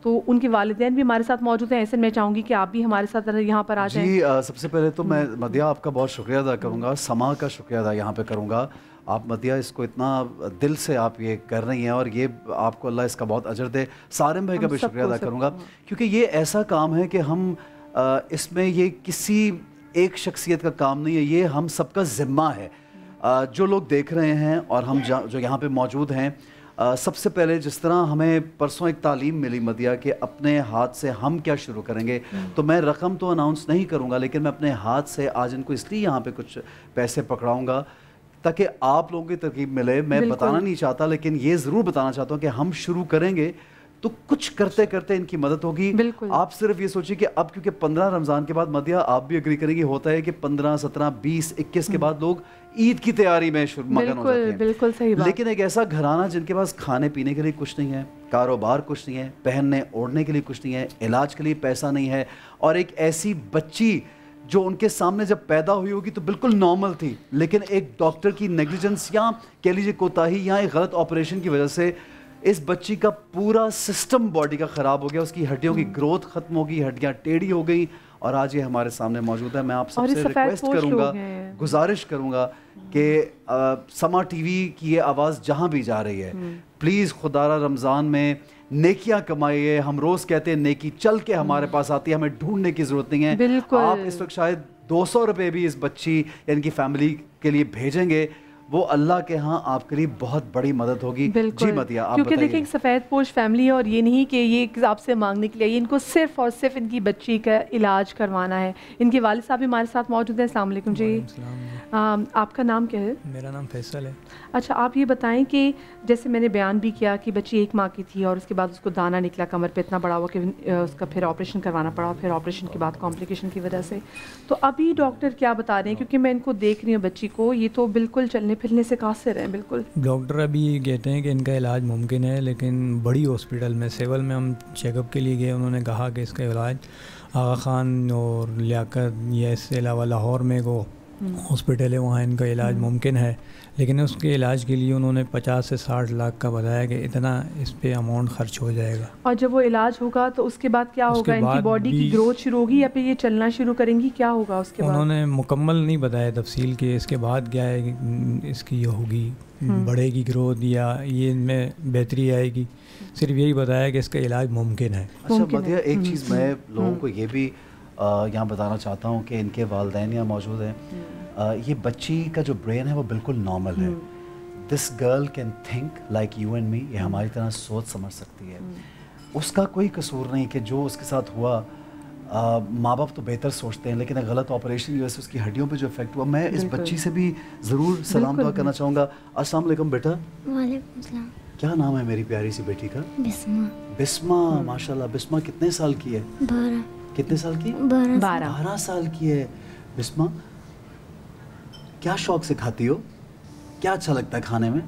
تو ان کے والدین بھی ہمارے ساتھ موجود ہیں. ایسے میں چاہوں گی کہ آپ بھی ہمارے ساتھ یہاں پر آ جائیں. جی سب سے پہلے تو میں مدیہ آپ کا بہت شکریہ ادا کروں گا, سما کا شکریہ ادا یہاں پہ کروں گا. آپ مدیہ اس کو اتنا دل سے آپ یہ کر رہی ہیں اور یہ آپ کو اللہ اس کا بہت اجر دے. سارم بھائی کا بھی شکریہ ادا کروں گا کیونکہ یہ ایسا کام ہے کہ ہم اس میں یہ کسی ایک شخصیت کا کام نہیں ہے, یہ ہم سب کا ذمہ ہے. جو لوگ دیکھ رہے ہیں اور ہم جو یہاں پہ موجود ہیں, سب سے پہلے جس طرح ہمیں پرسوں ایک تعلیم ملی مدیہ کہ اپنے ہاتھ سے ہم کیا شروع کریں گے, تو میں رقم تو اناؤنس نہیں کروں گا لیکن میں اپنے ہاتھ سے آج ان کو اس لیے یہاں پہ کچھ پیسے پکڑاؤں گا تاکہ آپ لوگوں کی ترغیب ملے. میں بتانا نہیں چاہتا لیکن یہ ضرور بتانا چاہتا ہوں کہ ہم شروع کریں گے تو کچھ کرتے کرتے ان کی مدد ہوگی. آپ صرف یہ سوچیں کہ اب کیونکہ 15 رمضان کے بعد مدیہ آپ بھی اگری کریں گے, ہوتا ہے کہ 15, 17, 20, 21 کے بعد لوگ عید کی تیاری میں مگن ہو جاتے ہیں. بالکل صحیح بات. لیکن ایک ایسا گھرانہ جن کے پاس کھانے پینے کے لیے کچھ نہیں ہے, کاروبار کچھ نہیں ہے, پہننے اوڑھنے کے لیے کچھ نہیں ہے, علاج کے لیے پیسہ نہیں ہے, اور ایک ایسی بچی جو ان کے سامنے جب پیدا ہوئی ہوگی تو بالکل نارمل تھی, لیکن ایک ڈاکٹر کی نیگلیجنس یا کہہ لیجیے کوتاہی یا ایک غلط آپریشن کی وجہ سے اس بچی کا پورا سسٹم باڈی کا خراب ہو گیا, اس کی ہڈیوں کی گروتھ ختم ہو گئی, ہڈیاں ٹیڑھی ہو گئی, اور آج یہ ہمارے سامنے موجود ہے. میں آپ سب سے ریکویسٹ کروں گا, گزارش کروں گا کہ سما ٹی وی کی یہ آواز جہاں بھی جا رہی ہے, پلیز خدا را رمضان میں نیکیاں کمائیے. ہم روز کہتے ہیں نیکی چل کے ہمارے پاس آتی ہے, ہمیں ڈھونڈنے کی ضرورت نہیں ہے. آپ اس وقت شاید 200 روپے بھی اس بچی یا ان کی فیملی کے لیے بھیجیں گے, وہ اللہ کے ہاں آپ کے لیے بہت بڑی مدد ہوگی. جی مدیہ آپ کیونکہ دیکھیں ایک سفید پوش فیملی ہے, اور یہ نہیں کہ یہ آپ سے مانگنے کے لیے, ان کو صرف اور صرف ان کی بچی کا علاج کروانا ہے. ان کے والد صاحب بھی ہمارے ساتھ موجود ہیں. السلام علیکم جی. آپ کا نام کیا ہے؟ میرا نام فیصل ہے. اچھا, آپ یہ بتائیں کہ جیسے میں نے بیان بھی کیا کہ بچی 1 ماہ کی تھی اور اس کے بعد اس کو دانہ نکلا کمر پہ اتنا بڑا ہوا کہ اس کا پھر آپریشن کروانا پڑا, پھر آپریشن کے بعد کمپلیکیشن کی وجہ سے. تو ابھی ڈاکٹر کیا بتا رہے ہیں, کیونکہ میں ان کو دیکھ رہی ہوں بچی کو, یہ تو بالکل چلنے پھرنے سے قاصر ہیں بالکل. ڈاکٹر ابھی یہ کہتے ہیں کہ ان کا علاج ممکن ہے, لیکن بڑی ہاسپٹل میں سیول میں ہم چیک اپ کے لیے گئے, انہوں نے کہا کہ اس کا علاج آغا خان اور لیاقت یا اس سے علاوہ لاہور میں کو ہاسپٹل ہے, وہاں ان کا علاج ممکن ہے. لیکن اس کے علاج کے لیے انہوں نے 50 سے 60 لاکھ کا بتایا کہ اتنا اس پہ اماؤنٹ خرچ ہو جائے گا. اور جب وہ علاج ہوگا تو اس کے بعد کیا ہوگا, ان کی باڈی کی گروتھ شروع ہوگی یا پھر یہ چلنا شروع کریں گی, کیا ہوگا اس کے بعد؟ انہوں نے مکمل نہیں بتایا تفصیل کہ اس کے بعد کیا ہے, اس کی یہ ہوگی بڑھے گی گروتھ یا یہ ان میں بہتری آئے گی. صرف یہی بتایا کہ اس کا علاج ممکن ہے. اچھا مدیہ, ایک چیز میں لوگوں کو یہ بھی یہاں بتانا چاہتا ہوں کہ ان کے والدین یہاں موجود ہیں. یہ بچی کا جو برین ہے وہ بالکل نارمل ہے. This girl can think like you and me, یہ ہماری طرح سوچ سمجھ سکتی ہے. اس کا کوئی قصور نہیں کہ جو اس کے ساتھ ہوا. ماں باپ تو بہتر سوچتے ہیں, لیکن ایک غلط آپریشن کی وجہ سے اس کی ہڈیوں پہ جو افیکٹ ہوا. میں اس بچی سے بھی ضرور سلام دعا کرنا چاہوں گا. السلام علیکم بیٹا. وعلیکم السلام. کیا نام ہے میری پیاری سی بیٹی کا؟ بسمہ. بسمہ, ماشاء اللہ. بسمہ کتنے سال کی ہے؟ 12. کتنے سال کی؟ 12 سال کی ہے. بسمہ کیا شوق سے کھاتی ہو, کیا اچھا لگتا ہے کھانے میں؟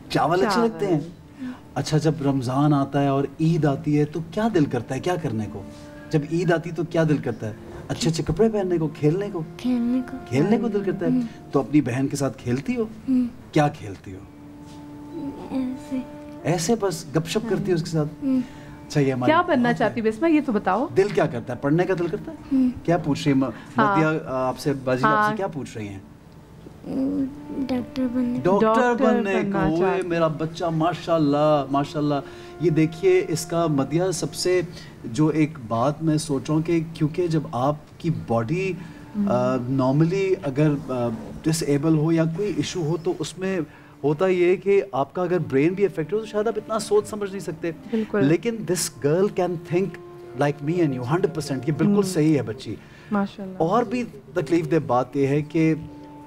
چاول اچھے لگتے ہیں. اچھا, جب رمضان آتا ہے اور عید آتی ہے تو کیا دل کرتا ہے کیا کرنے کو؟ جب عید آتی تو کیا دل کرتا ہے؟ اچھے اچھے کپڑے پہننے کو, کھیلنے کو دل کرتا ہے. تو اپنی بہن کے ساتھ کھیلتی ہو؟ کیا کھیلتی ہو؟ ایسے بس گپ شپ کرتی ہو اس کے ساتھ؟ اچھا, یہ کیا بننا چاہتی بسمہ یہ تو بتاؤ. دل کیا کرتا ہے, پڑھنے کا دل کرتا ہے؟ کیا پوچھ رہی ہے مدیہ آپ سے, باجی آپ سے کیا پوچھ رہی ہیں؟ ڈاکٹر بننے کو. میرا بچہ ماشاء اللہ ماشاء اللہ. یہ دیکھیے اس کا مدیہ, سب سے جو ایک بات میں سوچ رہا ہوں کہ کیونکہ جب آپ کی باڈی نارملی اگر ڈس ایبل ہو یا کوئی ایشو ہو تو اس میں ہوتا یہ کہ آپ کا اگر برین بھی افیکٹ ہو تو شاید آپ اتنا سوچ سمجھ نہیں سکتے. لیکن this girl can think like me and you 100%. یہ بالکل صحیح ہے بچی. اور بھی تکلیف دہ بات یہ ہے کہ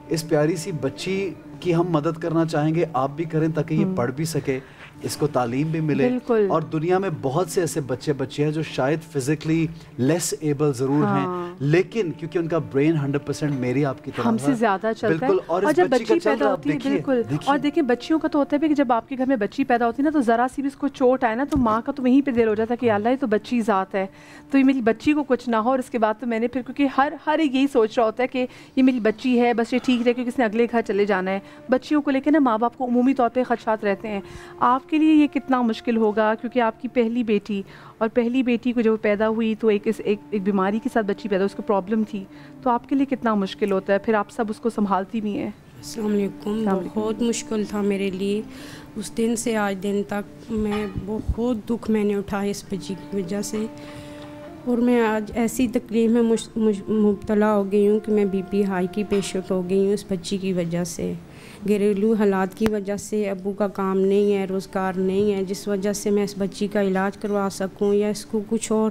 اس پیاری سی بچی کی ہم مدد کرنا چاہیں گے, آپ بھی کریں تاکہ یہ پڑھ بھی سکے, اس کو تعلیم بھی ملے. اور دنیا میں بہت سے ایسے بچے ہیں جو شاید فزیکلی لیس ایبل ضرور ہیں, لیکن کیونکہ ان کا برین 100% میری آپ کی طرح ہم سے زیادہ چلتا ہے. اور جب بچی پیدا ہوتی ہے, بالکل, اور دیکھیں بچیوں کا تو ہوتا ہے کہ جب آپ کے گھر میں بچی پیدا ہوتی ہے نا تو ذرا سی بھی اس کو چوٹ آئے نا تو ماں کا تو وہیں پہ دل ہو جاتا ہے کہ اللہ یہ تو بچی ذات ہے, تو یہ میری بچی کو کچھ نہ ہو. اور اس کے بعد تو میں نے پھر, کیونکہ ہر ایک یہی سوچ رہا ہوتا ہے کہ یہ میری بچی ہے, بس یہ ٹھیک رہے, کیونکہ اس نے اگلے گھر چلے جانا ہے. بچیوں کو لے کے نا ماں باپ کو عمومی طور پہ خدشات رہتے ہیں. آپ کے لیے یہ کتنا مشکل ہوگا, کیونکہ آپ کی پہلی بیٹی, اور پہلی بیٹی کو جب پیدا ہوئی تو ایک بیماری کے ساتھ بچی پیدا, اس کو پرابلم تھی, تو آپ کے لیے کتنا مشکل ہوتا ہے, پھر آپ سب اس کو سنبھالتی بھی ہیں. السلام علیکم. بہت مشکل تھا میرے لیے اس دن سے آج دن تک. میں بہت دکھ میں نے اٹھایا اس بچی کی وجہ سے, اور میں آج ایسی تکلیف میں مبتلا ہو گئی ہوں کہ میں بی پی ہائی کی پیشنٹ ہو گئی ہوں اس بچی کی وجہ سے. گھریلو حالات کی وجہ سے, ابو کا کام نہیں ہے, روزگار نہیں ہے, جس وجہ سے میں اس بچی کا علاج کروا سکوں یا اس کو کچھ اور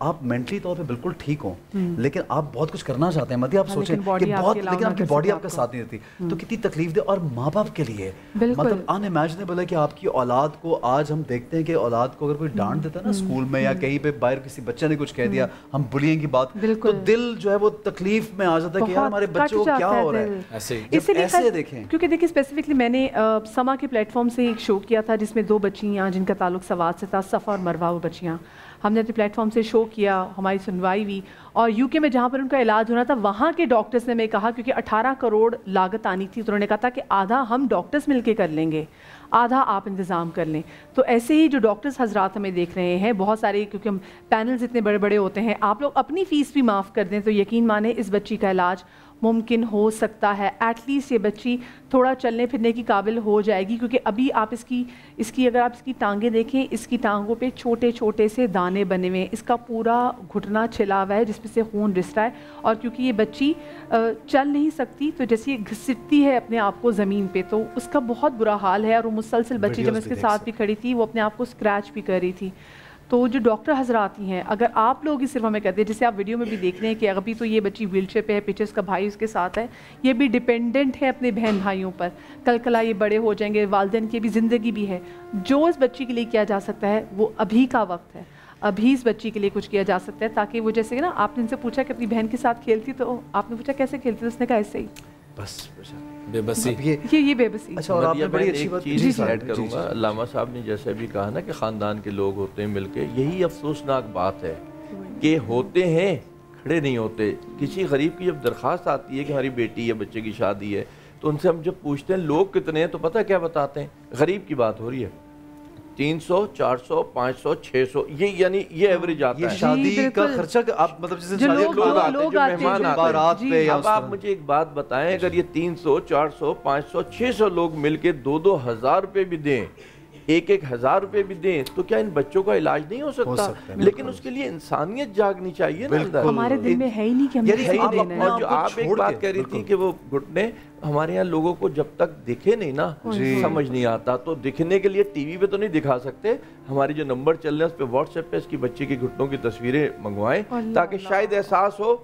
آپ مینٹلی طور پہ بالکل ٹھیک ہوں لیکن آپ بہت کچھ کرنا چاہتے ہیں، مطلب آپ سوچیں کہ بہت، لیکن آپ کی باڈی آپ کا ساتھ نہیں دیتی، تو کتنی تکلیف دہ. اور ماں باپ کے لیے مطلب ان امیجنیبل ہے کہ آپ کی اولاد کو، آج ہم دیکھتے ہیں کہ اولاد کو اگر کوئی ڈانٹ دیتا ہے نا اسکول میں یا کہیں پہ باہر کسی بچے نے کچھ کہہ دیا، ہم بلینگ کی بات، تو دل جو ہے وہ تکلیف میں آ جاتا ہے کہ یار ہمارے بچوں کو کیا ہو رہا ہے. ایسے دیکھیں کیونکہ دیکھیں اسپیسیفکلی میں نے سما کے پلیٹ فارم سے ایک شو کیا تھا جس میں 2 بچیاں جن کا تعلق سوات سے تھا، صفا اور مروہ، وہ بچیاں ہم نے اپنے پلیٹ فارم سے شو کیا، ہماری سنوائی ہوئی. اور یو کے میں جہاں پر ان کا علاج ہونا تھا وہاں کے ڈاکٹرز نے میں کہا، کیونکہ 18 کروڑ لاگت آنی تھی، تو انہوں نے کہا تھا کہ آدھا ہم ڈاکٹرز مل کے کر لیں گے، آدھا آپ انتظام کر لیں. تو ایسے ہی جو ڈاکٹرز حضرات ہمیں دیکھ رہے ہیں بہت سارے، کیونکہ ہم پینلز اتنے بڑے بڑے ہوتے ہیں، آپ لوگ اپنی فیس بھی معاف کر دیں تو یقین مانیں اس بچی کا علاج ممکن ہو سکتا ہے. ایٹ لیسٹ یہ بچی تھوڑا چلنے پھرنے کی قابل ہو جائے گی، کیونکہ ابھی آپ اس کی اگر آپ اس کی ٹانگیں دیکھیں، اس کی ٹانگوں پہ چھوٹے چھوٹے سے دانے بنے ہوئے ہیں، اس کا پورا گھٹنا چھلا ہوا ہے جس میں سے خون رس رہا ہے. اور کیونکہ یہ بچی چل نہیں سکتی تو جیسے یہ گھسٹتی ہے اپنے آپ کو زمین پہ، تو اس کا بہت برا حال ہے. اور وہ مسلسل بچی جب اس کے ساتھ بھی کھڑی تھی وہ اپنے آپ کو اسکریچ بھی کر رہی تھی. تو جو ڈاکٹر حضرات ہی ہیں، اگر آپ لوگ ہی صرف ہمیں کہتے ہیں، جیسے آپ ویڈیو میں بھی دیکھ رہے ہیں کہ ابھی تو یہ بچی ویل چیئر پہ ہے، پیچھے اس کا بھائی اس کے ساتھ ہے، یہ بھی ڈیپینڈنٹ ہے اپنے بہن بھائیوں پر، کل کلا یہ بڑے ہو جائیں گے، والدین کی بھی زندگی بھی ہے. جو اس بچی کے لیے کیا جا سکتا ہے وہ ابھی کا وقت ہے، ابھی اس بچی کے لیے کچھ کیا جا سکتا ہے، تاکہ وہ جیسے نا آپ نے ان سے پوچھا کہ اپنی بہن کے ساتھ کھیلتی، تو آپ نے پوچھا کیسے کھیلتی، تو اس نے کہا ایسے ہی، بس بے بسی، یہ بے بسی. اچھا، اور آپ نے بڑی اچھی بات چیز ایڈ کروں گا. علامہ صاحب نے جیسے بھی کہا نا کہ خاندان کے لوگ ہوتے ہیں مل کے، یہی افسوسناک بات ہے کہ ہوتے ہیں کھڑے نہیں ہوتے. کسی غریب کی جب درخواست آتی ہے کہ ہماری بیٹی یا بچے کی شادی ہے تو ان سے ہم جب پوچھتے ہیں لوگ کتنے ہیں تو پتہ کیا بتاتے ہیں؟ غریب کی بات ہو رہی ہے، 300 400 500 600، یہ یعنی یہ ایوریج آتا ہے. یہ شادی کا خرچہ آپ مطلب جیسے لوگ مہمان آتے ہیں. پہ. اب آپ مجھے ایک بات بتائیں، اگر یہ 300 400 500 600 لوگ مل کے 2 ہزار روپے بھی دیں، 1,000 روپے بھی دیں، تو کیا ان بچوں کا علاج نہیں ہو سکتا؟ لیکن اس کے لیے انسانیت جاگنی چاہیے نا. ہمارے دل میں ہے ہی نہیں کہ ہم دینا ہے. اور جو آپ ایک بات کہہ رہی تھی کہ وہ گھٹنے، ہمارے یہاں لوگوں کو جب تک دکھے نہیں نا سمجھ نہیں آتا. تو دکھنے کے لیے ٹی وی پہ تو نہیں دکھا سکتے، ہماری جو نمبر چل رہے ہیں اس پہ واٹس ایپ پہ اس کی بچی کی گھٹنوں کی تصویریں منگوائیں تاکہ شاید احساس ہو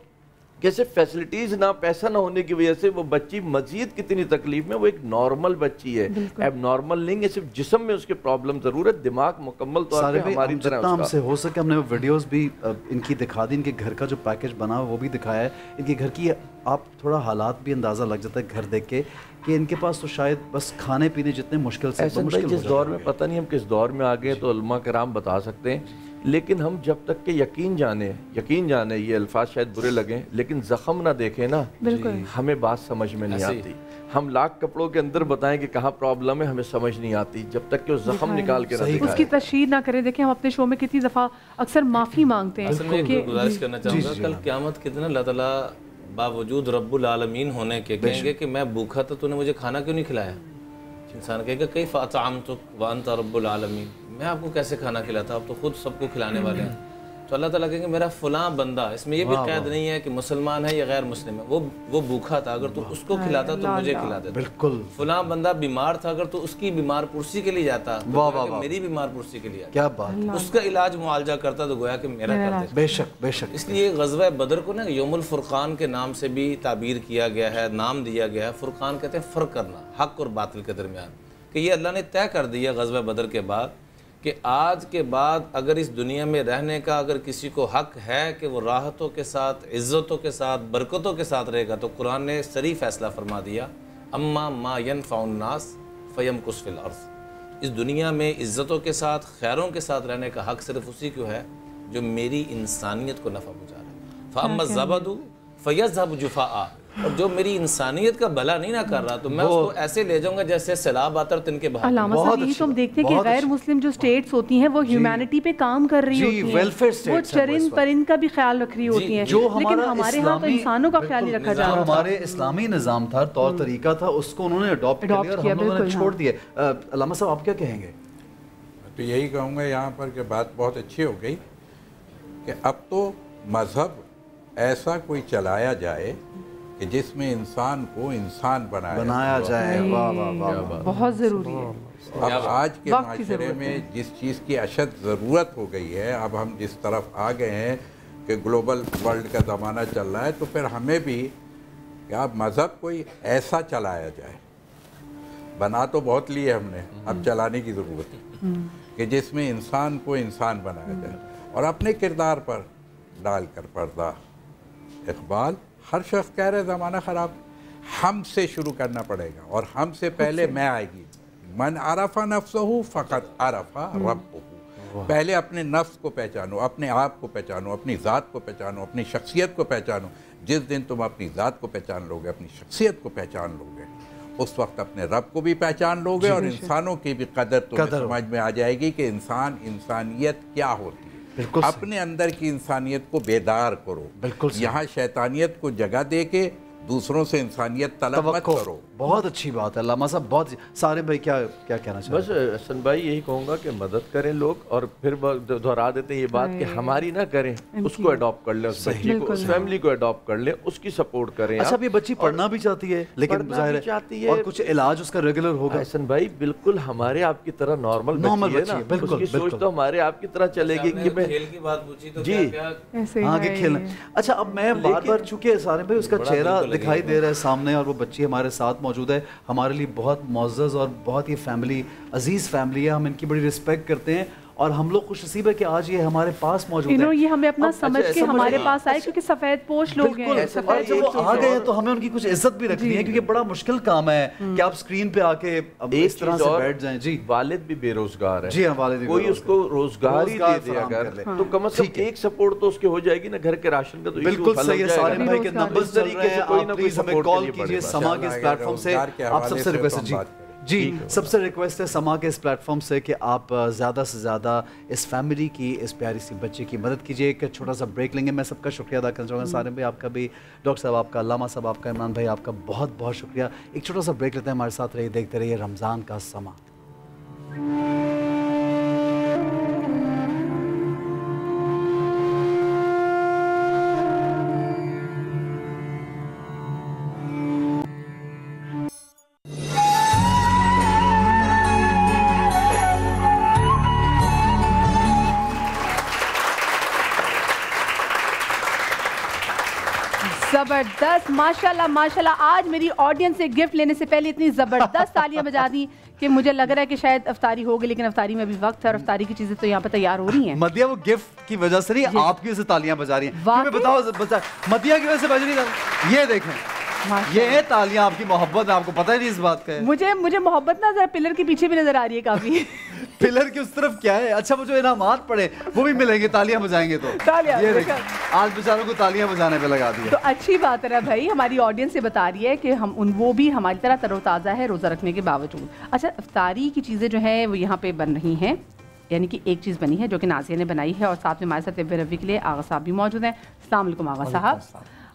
کہ صرف فیسلٹیز نہ، پیسہ نہ ہونے کی وجہ سے وہ بچی مزید کتنی تکلیف میں. وہ ایک نارمل بچی ہے، اب نارمل نہیں ہے، صرف جسم میں اس کے پرابلم ضرور ہے، دماغ مکمل طور پہ ہماری طرح. جتنا ہم سے ہو سکے ہم نے وہ ویڈیوز بھی ان کی دکھا دی، ان کے گھر کا جو پیکج بنا وہ بھی دکھایا ہے. ان کے گھر کی آپ تھوڑا حالات بھی اندازہ لگ جاتا ہے گھر دیکھ کے کہ ان کے پاس تو شاید بس کھانے پینے جتنے مشکل سے مشکل. جس دور میں پتہ نہیں ہم کس دور میں آ گئے تو علماء کرام بتا سکتے ہیں، لیکن ہم جب تک کہ یقین جانے، یہ الفاظ شاید برے لگیں لیکن زخم نہ دیکھیں نا ہمیں بات سمجھ میں نہیں آتی. ہم لاکھ کپڑوں کے اندر بتائیں کہ کہاں پرابلم ہے، ہمیں سمجھ نہیں آتی جب تک کہ وہ زخم نکال کے نہ دکھائے، اس کی تشہیر نہ کریں. دیکھیں ہم اپنے شو میں کتنی دفعہ اکثر معافی مانگتے ہیں. اصل میں ایک گزارش کرنا چاہوں گا، کل قیامت کے دن اللہ تعالیٰ باوجود رب العالمین ہونے کے کہیں گے کہ میں بھوکا تھا، تو نے مجھے کھانا کیوں نہیں کھلایا؟ انسان کہے گا کیف اطعمتک وانت رب العالمین، میں آپ کو کیسے کھانا کھلاتا، آپ تو خود سب کو کھلانے والے ہیں. تو اللہ تعالیٰ کہیں گے میرا فلاں بندہ، اس میں یہ بھی قید نہیں ہے کہ مسلمان ہے یا غیر مسلم ہے، وہ بھوکا تھا، اگر تو اس کو کھلاتا تو مجھے کھلاتا. بالکل. فلاں بندہ بیمار تھا، اگر تو اس کی بیمار پرسی کے لیے جاتا تو میری بیمار پرسی کے لیے کیا بات، اس کا علاج معالجہ کرتا تو گویا کہ میرا کر دیتا. بے شک بے شک. اس لیے غزوہ بدر کو نا یوم الفرقان کے نام سے بھی تعبیر کیا گیا ہے، نام دیا گیا ہے. فرقان کہتے ہیں فرق کرنا حق اور باطل کے درمیان، کہ یہ اللہ نے طے کر دیا غزوہ بدر کے بعد کہ آج کے بعد اگر اس دنیا میں رہنے کا اگر کسی کو حق ہے کہ وہ راحتوں کے ساتھ، عزتوں کے ساتھ، برکتوں کے ساتھ رہے گا، تو قرآن نے صریح فیصلہ فرما دیا، اما ما ينفع الناس فیمکث فی الارض. اس دنیا میں عزتوں کے ساتھ، خیروں کے ساتھ رہنے کا حق صرف اسی کو ہے جو میری انسانیت کو نفع پہنچا رہا ہے. فاما الزبد فیذهب جفاء، اور جو میری انسانیت کا بھلا نہیں نہ کر رہا تو میں اس کو ایسے لے جاؤں گا جیسے سیلاب آتا ہے تن کے بہا. علامہ صاحب یہی تو ہم دیکھتے ہیں کہ غیر مسلم جو سٹیٹس ہوتی ہیں وہ ہیومینٹی پہ کام کر رہی ہوتی ہیں، وہ چرند پرند کا بھی خیال رکھ رہی ہوتی ہیں، لیکن ہمارے ہاں تو انسانوں کا خیال نہیں رکھا جا رہا. ہمارے اسلامی نظام تھا، طور طریقہ تھا، اس کو انہوں نے اڈاپٹ کیا اور ہم لوگوں نے چھوڑ دیا. علامہ صاحب آپ کیا کہیں گے؟ تو یہی کہوں گا یہاں پر کہ بات بہت اچھی ہو گئی کہ اب تو مذہب ایسا کوئی چلایا جائے کہ جس میں انسان کو انسان بنایا جائے. واہ واہ واہ, بہت ضروری ہے. اب آج کے معاشرے میں جس چیز کی اشد ضرورت ہو گئی ہے, اب ہم جس طرف آ گئے ہیں کہ گلوبل ورلڈ کا زمانہ چل رہا ہے, تو پھر ہمیں بھی کہ اب مذہب کوئی ایسا چلایا جائے. بنا تو بہت لیے ہم نے, اب چلانے کی ضرورت ہے کہ جس میں انسان کو انسان بنایا جائے, اور اپنے کردار پر ڈال کر پردہ. اقبال ہر شخص کہہ رہے زمانہ خراب, ہم سے شروع کرنا پڑے گا, اور ہم سے پہلے میں آئے گی. من عرف نفسہ فقط عرف ربہ. پہلے اپنے نفس کو پہچانو, اپنے آپ کو پہچانو, اپنی ذات کو پہچانو, اپنی شخصیت کو پہچانو. جس دن تم اپنی ذات کو پہچان لو گے, اپنی شخصیت کو پہچان لو گے, اس وقت اپنے رب کو بھی پہچان لو گے, اور انسانوں کی بھی قدر تمہیں سمجھ میں آ جائے گی کہ انسانیت کیا ہوتی ہے. اپنے اندر کی انسانیت کو بیدار کرو. یہاں شیطانیت کو جگہ دے کے دوسروں سے انسانیت طلب مت کرو. بہت اچھی بات ہے علامہ صاحب, بہت. سارے بھائی کیا کہنا چاہتے ہیں؟ بس حسن بھائی یہی کہوں گا کہ مدد کریں لوگ, اور پھر دہرا دیتے ہیں یہ بات کہ ہماری نہ کریں, اس کو اڈاپٹ کر لیں, اس بچی کو, اس فیملی کو اڈاپٹ کر لیں, اس کی سپورٹ کریں. اچھا, یہ بچی پڑھنا بھی چاہتی ہے لیکن ظاہر ہے اور کچھ علاج اس کا ریگولر ہوگا. حسن بھائی بالکل ہمارے آپ کی طرح نارمل بچی ہے نا, اس کی سوچ تو ہمارے آپ کی طرح چلے گی کہ میں کھیل کی بات پوچھی تو جی آگے کھیلنا. اچھا, اب میں بار بار چونکہ سارے بھائی اس کا چہرہ دکھائی دے رہا ہے سامنے, اور وہ بچی ہمارے ساتھ موجود ہے, ہمارے لیے بہت معزز اور بہت ہی فیملی, عزیز فیملی ہے, ہم ان کی بڑی رسپیکٹ کرتے ہیں, اور ہم لوگ خوش نصیب ہے کہ آج یہ ہمارے پاس موجود ہے. یہ ہمیں اپنا سمجھ کے ہمارے پاس آئے, کیونکہ سفید پوش لوگ ہیں, اور جب وہ آ گئے تو ہمیں ان کی کچھ عزت بھی رکھنی ہے, کیونکہ بڑا مشکل کام ہے کہ آپ اسکرین پہ آ کے اس طرح سے بیٹھ جائیں. جی, والد بھی بے روزگار ہے. جی ہاں, والد کوئی اس کو روزگار ہی دے دے اگر, تو کم از کم ایک سپورٹ تو اس کے ہو جائے گی نا, گھر کے راشن کا تو بالکل صحیح ہے. سارے بھائی کے نمبر چل رہے ہیں, آپ پلیز ہمیں کال کیجئے سما کے اس پلیٹ فارم سے. آپ سب سے ریکویسٹ ہے جی سب سے ریکویسٹ ہے سما کے اس پلیٹ فارم سے کہ آپ زیادہ سے زیادہ اس فیملی کی, اس پیاری سی بچے کی مدد کیجیے. ایک چھوٹا سا بریک لیں گے. میں سب کا شکریہ ادا کرنا چاہوں گا, سارے بھائی آپ کا بھی, ڈاکٹر صاحب آپ کا, علامہ صاحب آپ کا, عمران بھائی آپ کا بہت بہت شکریہ. ایک چھوٹا سا بریک لیتے ہیں, ہمارے ساتھ رہیے, دیکھتے رہیے رمضان کا سما. زبردست, ماشاءاللہ ماشاءاللہ. آج میری آڈینس سے گفٹ لینے سے پہلے اتنی زبردست تالیاں بجا دی کہ مجھے لگ رہا ہے کہ شاید افطاری ہوگی, لیکن افطاری میں ابھی وقت ہے, اور افطاری کی چیزیں تو یہاں پہ تیار ہو رہی ہیں. مدیہ وہ گفٹ کی وجہ سے نہیں, آپ کی وجہ سے تالیاں بجا رہی ہیں. بتاؤ مدیہ کی وجہ سے بج رہی ہے, یہ دیکھیں, یہ ہے تالیاں, آپ کی محبت, آپ کو پتہ ہی نہیں اس بات کا ہے. مجھے محبت نا ذرا پلر کے پیچھے بھی نظر آ رہی ہے کافی. پلر کی اس طرف کیا ہے؟ اچھا, وہ جو انعامات پڑے وہ بھی ملیں گے, تالیاں بجائیں گے تو. آج بیچاروں کو تالیاں بجانے پہ لگا دیا. تو اچھی بات ہے بھائی, ہماری آڈینس سے بتا رہی ہے کہ وہ بھی ہماری طرح تر و تازہ ہے روزہ رکھنے کے باوجود. اچھا, افطاری کی چیزیں جو ہیں وہ یہاں پہ بن رہی ہیں, یعنی کہ ایک چیز بنی ہے جو کہ نازیہ نے بنائی ہے, اور ساتھ میں ہمارے ساتھ طب روی کے لیے آغا صاحب بھی موجود ہیں. السلام علیکم آغا صاحب.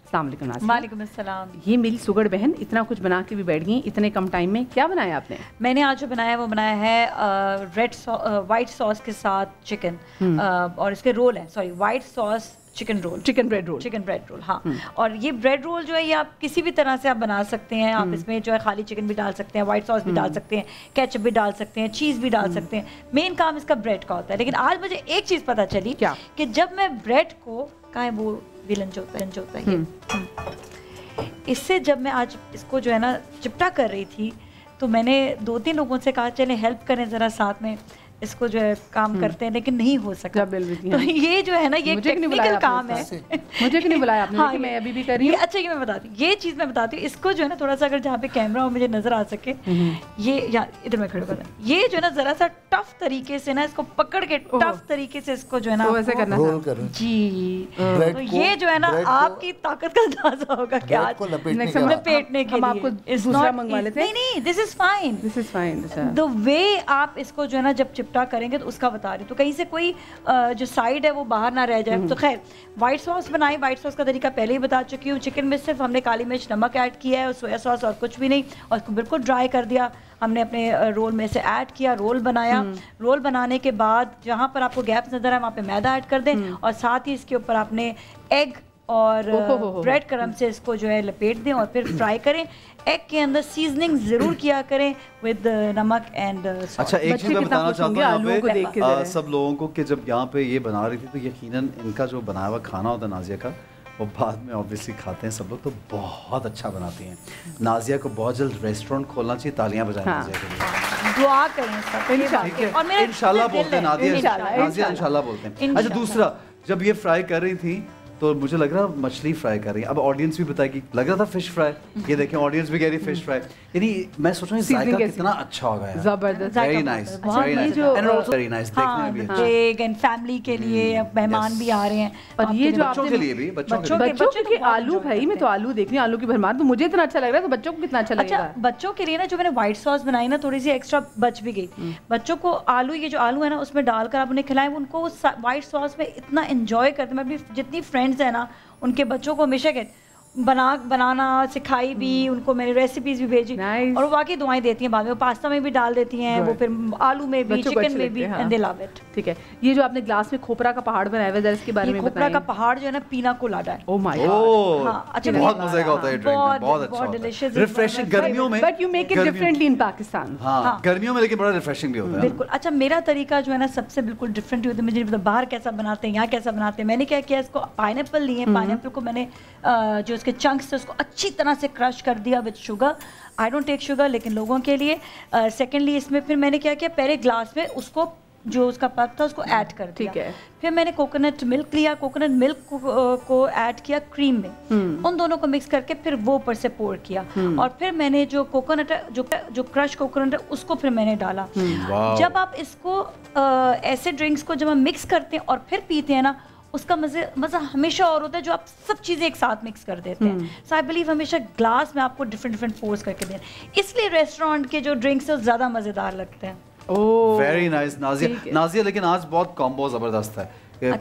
السلام علیکم ناظرین. وعلیکم السلام. یہ میری سگڑ بہن اتنا کچھ بنا کے بھی بیٹھ گئی اتنے کم ٹائم میں. کیا بنایا آپ نے؟ میں نے آج جو بنایا ہے وہ بنایا ہے وائٹ ساس کے ساتھ چکن, اور اس کے رول ہیں, sorry white sauce chicken bread roll. ہاں, اور یہ بریڈ رول جو ہے یہ آپ کسی بھی طرح سے آپ بنا سکتے ہیں. آپ اس میں جو ہے خالی چکن بھی ڈال سکتے ہیں, وائٹ ساس بھی ڈال سکتے ہیں, کیچپ بھی ڈال سکتے ہیں, چیز بھی ڈال سکتے ہیں. مین کام اس کا بریڈ کا ہوتا ہے. لیکن آج مجھے ایک چیز پتہ چلی کہ جب میں بریڈ کو, کہاں ہے وہ ویلن جو ہوتا ہے, اس سے جب میں آج اس کو جو ہے نا چپٹا کر رہی تھی تو میں نے 2-3 لوگوں سے کہا چلیں ہیلپ کریں ذرا, ساتھ میں اس کو جو ہے کام کرتے ہیں, لیکن نہیں ہو سکتا. تو یہ جو ہے نا یہ ٹیکنیکل کام ہے. مجھے کیوں نہیں بلایا آپ نے؟ ہاں, میں ابھی بھی کر رہی ہوں. اچھا, یہ میں بتاتی ہوں, یہ چیز میں بتاتی ہوں. اس کو جو ہے نا تھوڑا سا اگر جہاں پہ کیمرہ ہو مجھے نظر آ سکے, یہ ادھر میں کھڑے کرتا ہوں, یہ جو ہے نا ذرا سا ٹف طریقے سے نا اس کو پکڑ کے ٹف طریقے سے اس کو جو ہے نا ویسے کرنا جی, تو یہ جو ہے نا آپ کی طاقت کا اندازہ ہوگا کہ آج لپیٹنے کے لیے نہیں, دس از فائن. دا وے آپ اس کو جو ہے نا جب چپٹا کریں گے تو اس کا بتا رہی, تو کہیں سے کوئی جو سائڈ ہے وہ باہر نہ رہ جائے. تو خیر, وائٹ ساس بنائی, وائٹ ساس کا طریقہ پہلے ہی بتا چکی ہوں. چکن میں صرف ہم نے کالی مرچ نمک ایڈ کیا ہے, اور سویا ساس اور کچھ بھی نہیں, اور اس کو بالکل ڈرائی کر دیا. ہم نے اپنے رول میں سے ایڈ کیا, رول بنایا. رول بنانے کے بعد جہاں پر آپ کو گیپس نظر آئے وہاں پہ میدا ایڈ کر دیں, اور ساتھ ہی اس کے اوپر آپ نے ایگ اور بریڈ کرم سے اس کو جو ہے لپیٹ دیں اور پھر فرائی کریں. ایگ کے اندر سیزننگ ضرور کیا کریں ود نمک اینڈ. اچھا ایک چیز میں بتانا چاہتا ہوں یہاں پہ سب لوگوں کو کہ جب یہاں پہ یہ بنا رہی تھی تو یقیناً ان کا جو بنایا ہوا کھانا ہوتا ہے نازیہ کا وہ بعد میں اوبیسلی کھاتے ہیں سب لوگ تو بہت اچھا بناتی ہیں. نازیہ کو بہت جلد ریسٹورینٹ کھولنا چاہیے. تالیاں بجائیں نازیہ کے لیے. دعا کریں سب. اور میرا انشاءاللہ بولتے ہیں نازیہ انشاءاللہ بولتے ہیں. اچھا دوسرا جب یہ فرائی کر رہی تھی تو مجھے لگ رہا مچھلی فرائی کر رہی ہے. اب آڈینس بھی بتائے گی لگ رہا تھا فش فرائی. یہ دیکھیں آڈینس بھی کہہ رہی فش فرائی. یعنی میں سوچ رہا ہوں ذائقہ کتنا اچھا ہوگا یار. زبردست. Very nice very nice very nice. دیکھنے میں بھی اچھا ہے. فیملی کے لیے مہمان بھی آ رہے ہیں. اور یہ جو بچوں کے لیے بھی بچوں کے آلو بھائی میں تو آلو دیکھ رہی ہوں آلو کی بھرمار تو مجھے اتنا اچھا لگ رہا ہے تو بچوں کو کتنا اچھا لگے گا. بچوں کے لیے نا جو میں نے وائٹ ساس بنائی نا تھوڑی سی ایکسٹرا بچ بھی گئی. بچوں کو آلو یہ جو آلو ہے نا اس میں ڈال کر آپ انہیں کھلائیں ان کو وائٹ ساس میں اتنا انجوائے کرتے. میں اپنی جتنی فرینڈس ہیں نا ان کے بچوں کو ہمیشہ بنانا سکھائی بھی ان کو میں نے ریسیپیز بھی بھیجی اور وہ واقعی دعائیں دیتی ہیں. بعد میں وہ پاستا میں بھی ڈال دیتی ہیں وہ پھر آلو میں بھی چکن میں بھی اینڈ دے لو اٹ. ٹھیک ہے. یہ جو آپ نے گلاس میں کھوپرا کا پہاڑ بنایا ہوا ہے اس کے بارے میں کھوپرا کا پہاڑ جو ہے نا پینا کولاڈا ہے. او مائی گاڈ. ہاں اچھا بہت مزے کا ہوتا ہے. بہت اچھا ڈیلیشیس ریفریشنگ گرمیوں میں. But you make it differently in Pakistan. ہاں گرمیوں میں لیکن بڑا ریفریشنگ بھی ہوتا ہے. بالکل. اچھا میرا طریقہ جو ہے نا سب سے بالکل ڈفرینٹ ہوتا ہے. مجھے نہیں پتا باہر کیسا بناتے ہیں یہاں کیسا بناتے ہیں. میں نے کیا کیا اس کو پائن ایپل لیے. پائن ایپل کو میں نے جو اس کے چنکس تھے اس کو اچھی طرح سے کرش کر دیا with sugar. I don't take sugar لیکن لوگوں کے لیے. سیکنڈلی اس میں پھر میں نے کیا کیا پہلے گلاس میں اس کو جو اس کا پک تھا اس کو ایڈ کر دیا. پھر میں نے کوکونٹ ملک لیا. کوکونٹ ملک کو ایڈ کیا کریم میں. ان دونوں کو مکس کر کے پھر وہ اوپر سے پور کیا. اور پھر میں نے جو کوکونٹ جو کرش کوکونٹ ہے اس کو پھر میں نے ڈالا. جب آپ اس کو ایسے ڈرنکس کو جب ہم مکس کرتے ہیں اور پھر پیتے ہیں نا اس کا مزہ ہمیشہ اور ہوتا ہے جو آپ سب چیزیں ایک ساتھ مکس کر دیتے ہیں. سو آئی بلیو ہمیشہ گلاس میں آپ کو ڈفرینٹ پورس کر کے دیں. اس لیے ریسٹورینٹ کے جو ڈرنکس ہیں وہ زیادہ مزیدار لگتے ہیں. Very nice Nazia. لیکن آج بہت کامبو زبردست ہے.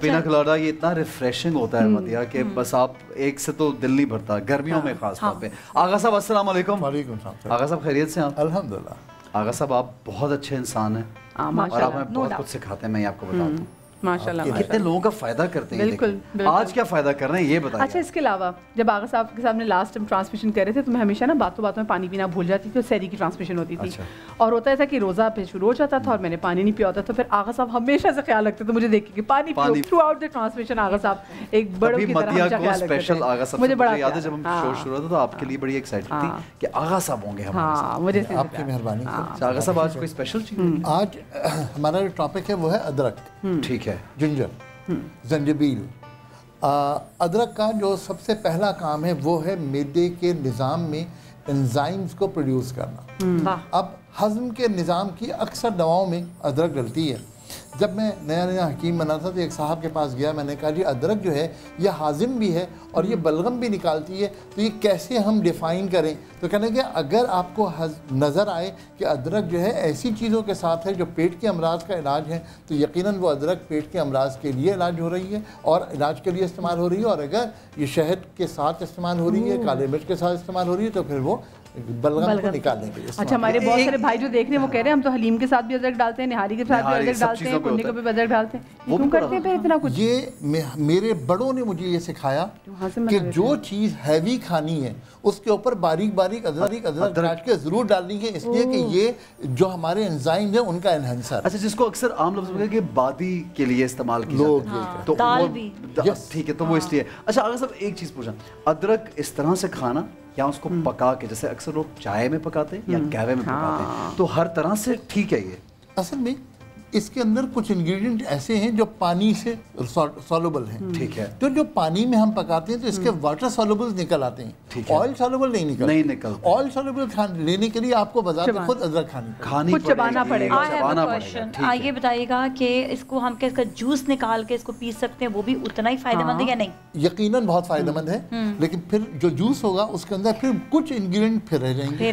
پینا کلاڈا یہ اتنا ریفریشنگ ہوتا ہے مدیہ کہ بس آپ ایک سے تو دل نہیں بھرتا گرمیوں میں خاص طور پہ. آغا صاحب السلام علیکم. وعلیکم السلام. آغا صاحب خیریت سے آپ؟ الحمدللہ. آغا صاحب آپ بہت اچھے انسان ہیں اور آپ ہمیں بہت کچھ سکھاتے ہیں. میں آپ کو بتاتا ہوں ماشاءاللہ کتنے لوگوں کا فائدہ کرتے ہیں. بالکل. آج کیا فائدہ کر رہے ہیں یہ بتائیں. اچھا اس کے علاوہ جب آغا صاحب کے سامنے لاسٹ ٹائم ٹرانسمیشن کر رہے تھے تو میں ہمیشہ نا باتوں میں پانی پینا بھول جاتی تھی. اور سحری کی ٹرانسمیشن ہوتی تھی اور ہوتا تھا کہ روزہ پہ شروع ہو جاتا تھا اور میں نے پانی نہیں پیا ہوتا. تو پھر آغا صاحب ہمیشہ سے خیال رکھتے تھے مجھے دیکھ کے کہ پانی پیو. تھرو آؤٹ دی ٹرانسمیشن آغا صاحب ایک بڑوں کی طرح ہمیشہ خیال رکھتے تھے. مجھے بڑا یاد ہے جب ہم شو شروع ہوا تھا تو آپ کے لیے بڑی ایکسائٹڈ تھی کہ آغا صاحب ہوں گے ہمارے ساتھ. مجھے آپ کی مہربانی. آغا صاحب آج کوئی اسپیشل چیز؟ آج ہمارا جو ٹاپک ہے وہ ہے ادرک. ٹھیک ہے. جنجر زنجبیل. ادرک کا جو سب سے پہلا کام ہے وہ ہے معدے کے نظام میں انزائمز کو پروڈیوس کرنا. اب ہضم کے نظام کی اکثر دواؤں میں ادرک ڈلتی ہے. جب میں نیا حکیم بنا تھا تو ایک صاحب کے پاس گیا. میں نے کہا جی ادرک جو ہے یہ ہاضم بھی ہے اور یہ بلغم بھی نکالتی ہے تو یہ کیسے ہم ڈیفائن کریں. تو کہنے کہ اگر آپ کو نظر آئے کہ ادرک جو ہے ایسی چیزوں کے ساتھ ہے جو پیٹ کے امراض کا علاج ہے تو یقیناً وہ ادرک پیٹ کے امراض کے لیے علاج ہو رہی ہے اور علاج کے لیے استعمال ہو رہی ہے. اور اگر یہ شہد کے ساتھ استعمال ہو رہی ہے کالے مرچ کے ساتھ استعمال ہو رہی ہے تو پھر وہ بلغم کو نکالنے کے لیے. اچھا ہمارے بہت سارے بھائی جو دیکھ رہے ہیں وہ کہہ رہے ہیں ہم تو حلیم کے ساتھ بھی ادرک ڈالتے ہیں نہاری کے ساتھ بھی ادرک ڈالتے ہیں کنڈے کو بھی ادرک ڈالتے ہیں. کیوں کرتے ہیں پھر اتنا کچھ؟ یہ میرے بڑوں نے مجھے یہ سکھایا کہ جو چیز ہیوی کھانی ہے اس کے اوپر باریک باریک ادرک کاٹ کے ضرور ڈالنی ہے. اس لیے کہ یہ جو ہمارے انزائم ہیں ان کا انہینسر. اچھا جس کو اکثر عام لفظ میں کہ بادی کے لیے استعمال کی جاتی ہے دال بھی. ٹھیک ہے تو وہ اس لیے. اچھا آغا صاحب ایک چیز پوچھا ادرک اس طرح سے کھانا یا اس کو پکا کے جیسے اکثر لوگ چائے میں پکاتے ہیں یا قہوے میں پکاتے ہیں تو ہر طرح سے ٹھیک ہے. یہ اصل میں اس کے اندر کچھ انگریڈینٹ ایسے ہیں جو پانی سے سولوبل ہیں. ٹھیک ہے. تو جو پانی میں ہم پکاتے ہیں تو اس کے واٹر سولوبلز نکل آتے ہیں. آئل سولوبل نہیں نکلتے. آئل سولوبل لینے کے لیے آپ کو بذات خود ادرک کھانی چبانا پڑے گا. یہ بتائیے گا کہ اس کو ہم اس کا جوس نکال کے اس کو پی سکتے ہیں وہ بھی اتنا ہی فائدہ مند ہے یا نہیں؟ یقیناً بہت فائدہ مند ہے لیکن پھر جو جوس ہوگا اس کے اندر پھر کچھ انگریڈینٹ پھر رہ جائیں گے.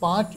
5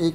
1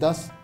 10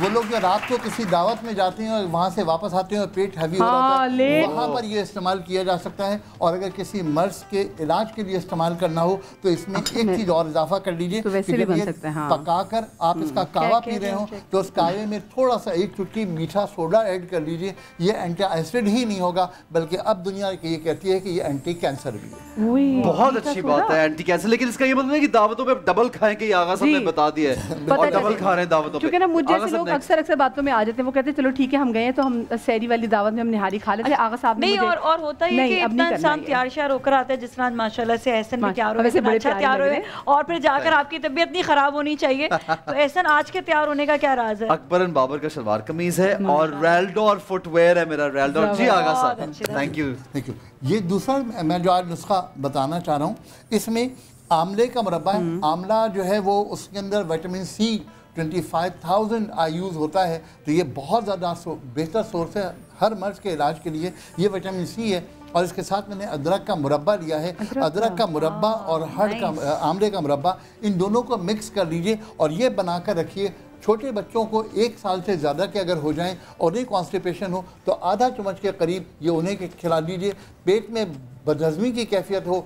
وہ لوگ جو رات کو کسی دعوت میں جاتے ہیں اور وہاں سے واپس آتے ہیں اور پیٹ ہیوی ہو رہا ہے وہاں پر یہ استعمال کیا جا سکتا ہے. اور اگر کسی مرض کے علاج کے لیے استعمال کرنا ہو تو اس میں ایک چیز اور اضافہ کر لیجیے کہ جب یہ پکا کر آپ اس کا کہوا پی رہے ہوں تو اس کہوے میں تھوڑا سا ایک چٹکی میٹھا سوڈا ایڈ کر لیجیے. یہ اینٹی ایسڈ ہی نہیں ہوگا بلکہ اب دنیا یہ کہتی ہے کہ یہ اینٹی کینسر بھی ہے. بہت اچھی بات ہے اینٹی کینسر. لیکن اس کا یہ مطلب ہے کہ دعوتوں پہ ڈبل کھائیں کہ یہ آغا صاحب نے بتا دیا ہے اور ڈبل کھا رہے ہیں دعوتوں پہ. کیونکہ نا مجھ جیسے لوگ اکثر باتوں میں آ جاتے ہیں وہ کہتے ہیں چلو ٹھیک ہے ہم گئے ہیں تو ہم سحری والی دعوت میں ہم نہاری کھا لیتے ہیں. آغا صاحب نہیں اور ہوتا ہے کہ اتنا انسان تیار شیار ہو کر آتا ہے جس طرح ماشاءاللہ سے احسن بھی تیار ہوئے اچھا تیار ہوئے اور پھر جا کر آپ کی طبیعت نہیں خراب ہونی چاہیے. تو احسن آج کے تیار ہونے کا کیا راز ہے؟ اکبر اینڈ بابر کا شلوار قمیض ہے اور ریلڈو اور فٹ ویئر ہے میرا ریلڈو. جی آغا صاحب تھینک یو. یہ دوسرا میں جو آج نسخہ بتانا چاہ رہا ہوں اس میں آملے کا مربع ہے. آملہ جو ہے وہ اس کے اندر وٹامن سی 25,000 IUs ہوتا ہے تو یہ بہت زیادہ بہتر سورس ہے ہر مرض کے علاج کے لیے. یہ وٹامن سی ہے اور اس کے ساتھ میں نے ادرک کا مربع لیا ہے. ادرک کا مربع اور آملے کا مربع ان دونوں کو مکس کر لیجئے اور یہ بنا کر رکھیے. چھوٹے بچوں کو 1 سال سے زیادہ کے اگر ہو جائیں اور انہیں کانسٹیپیشن ہو تو آدھا چمچ کے قریب یہ انہیں کھلا دیجئے. پیٹ میں بدہضمی کی کیفیت ہو,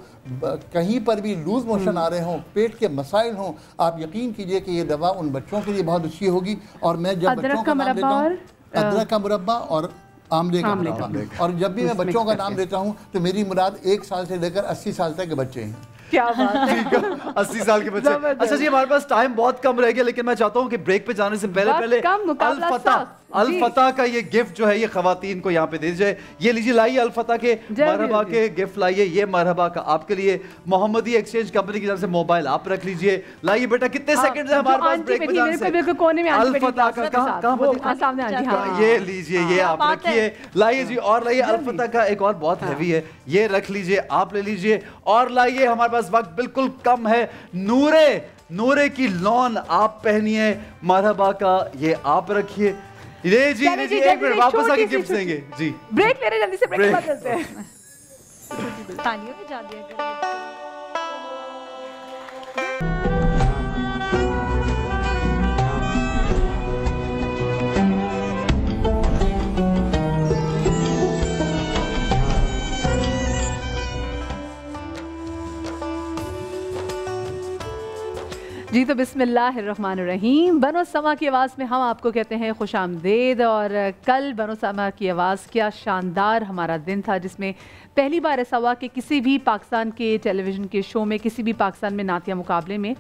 کہیں پر بھی لوز موشن آ رہے ہوں, پیٹ کے مسائل ہوں, آپ یقین کیجئے کہ یہ دوا ان بچوں کے لیے بہت اچھی ہوگی. اور میں جب بچوں کا نام لیتا ہوں ادرک کا مربع اور آملے کا مربع, اور جب بھی میں بچوں کا نام لیتا ہوں تو میری مراد 1 سال سے لے کر 80 سال تک کے بچے ہیں. کیا بات ہے 80 سال کے بچے. اچھا جی ہمارے پاس ٹائم بہت کم رہ گیا لیکن میں چاہتا ہوں کہ بریک پہ جانے سے پہلے الفتح کا یہ گفٹ جو ہے یہ خواتین کو یہاں پہ دے جائے. یہ لیجیے لائیے الفتح کے مرحبا کے گفٹ لائیے. یہ مرحبا کا آپ کے لیے محمدی ایکسچینج کمپنی کی طرف سے موبائل آپ رکھ لیجیے. لائیے بیٹا کتنے سیکنڈ ہیں ہمارے پاس بریک پہ جانے سے. الفتح کا کہاں یہ لیجیے یہ آپ رکھیے. لائیے جی اور لائیے الفتح کا ایک اور بہت ہیوی ہے یہ رکھ لیجیے آپ لے لیجیے. اور لائیے ہمارے پاس وقت بالکل کم ہے نورے کی لون آپ پہنیے. مرحبا کا یہ آپ رکھیے. جی ایک منٹ واپس آ کے گفٹ دیں گے. جی بریک لے رہے جلدی سے بریک کے بعد چلتے ہیں. تالیوں میں جا دیا جی تو بسم اللہ الرحمن الرحیم. بنو سما کی آواز میں ہم آپ کو کہتے ہیں خوش آمدید. اور کل بنو سما کی آواز کیا شاندار ہمارا دن تھا جس میں پہلی بار ایسا ہوا کہ کسی بھی پاکستان کے ٹیلی ویژن کے شو میں کسی بھی پاکستان میں نعتیہ مقابلے میں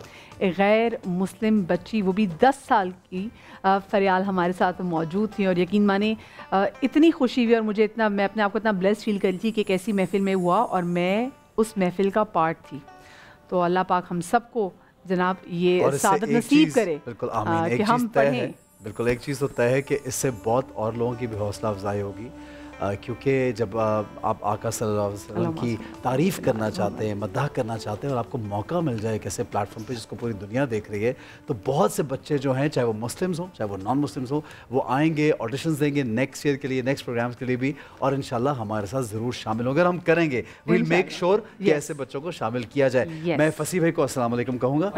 غیر مسلم بچی وہ بھی 10 سال کی فریال ہمارے ساتھ موجود تھی. اور یقین مانیں اتنی خوشی ہوئی اور مجھے میں اپنے آپ کو اتنا بلیس فیل کر رہی تھی کہ ایک ایسی محفل میں ہوا اور میں اس محفل کا پارٹ تھی. تو اللہ پاک ہم سب کو جناب یہ سعادت نصیب کرے. بالکل آمین. کہ ہم پڑھیں. بالکل ایک چیز ہوتا ہے کہ اس سے بہت اور لوگوں کی بھی حوصلہ افزائی ہوگی کیونکہ جب آپ آقا صلی اللہ علیہ وسلم کی تعریف کرنا چاہتے ہیں مدح کرنا چاہتے ہیں اور آپ کو موقع مل جائے ایک ایسے پلیٹ فارم پہ جس کو پوری دنیا دیکھ رہی ہے تو بہت سے بچے جو ہیں چاہے وہ مسلمز ہوں چاہے وہ نان مسلمز ہوں وہ آئیں گے آڈیشنز دیں گے نیکسٹ ایئر کے لیے نیکسٹ پروگرامز کے لیے بھی اور انشاءاللہ ہمارے ساتھ ضرور شامل ہوں گے. ہم کریں گے ویل میک شور کہ ایسے بچوں کو شامل کیا جائے. میں فصیح بھائی کو السلام علیکم کہوں گا.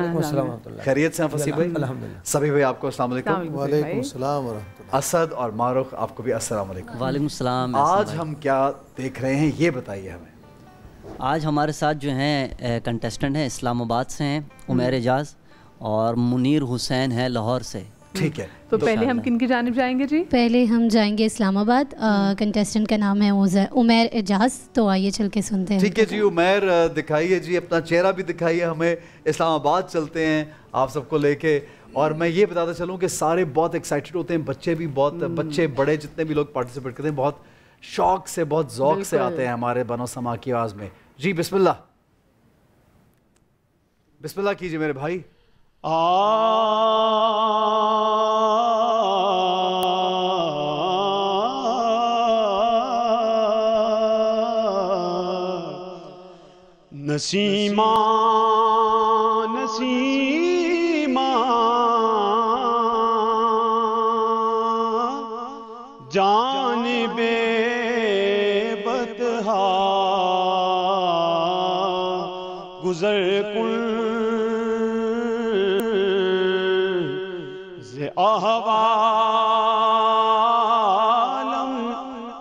خیریت سے ہیں فصیح بھائی؟ سبھی بھائی آپ کو السلام علیکم. وعلیکم السلام ورحمۃ اللہ. اسد اور معروف آپ کو بھی السلام علیکم. وعلیکم السلام. آج ہم کیا دیکھ رہے ہیں یہ بتائیے ہمیں. آج ہمارے ساتھ جو ہیں کنٹیسٹنٹ ہیں اسلام آباد سے ہیں عمیر اعجاز اور منیر حسین ہیں لاہور سے. ٹھیک ہے تو پہلے ہم کن کی جانب جائیں گے؟ جی پہلے ہم جائیں گے اسلام آباد. کنٹیسٹنٹ کا نام ہے عمیر اعجاز. تو آئیے چل کے سنتے ہیں. ٹھیک ہے جی عمیر دکھائیے جی اپنا چہرہ بھی دکھائیے ہمیں. اسلام آباد چلتے ہیں آپ سب کو لے کے. اور میں یہ بتاتا چلوں کہ سارے بہت ایکسائٹڈ ہوتے ہیں بچے بھی بہت بچے بڑے جتنے بھی لوگ پارٹیسپیٹ کرتے ہیں بہت شوق سے بہت ذوق سے آتے ہیں ہمارے بنو سما کی آواز میں. جی بسم اللہ بسم اللہ کیجئے میرے بھائی. نسیمہ نسیمہ جانب بطحا گزر کن ز احوال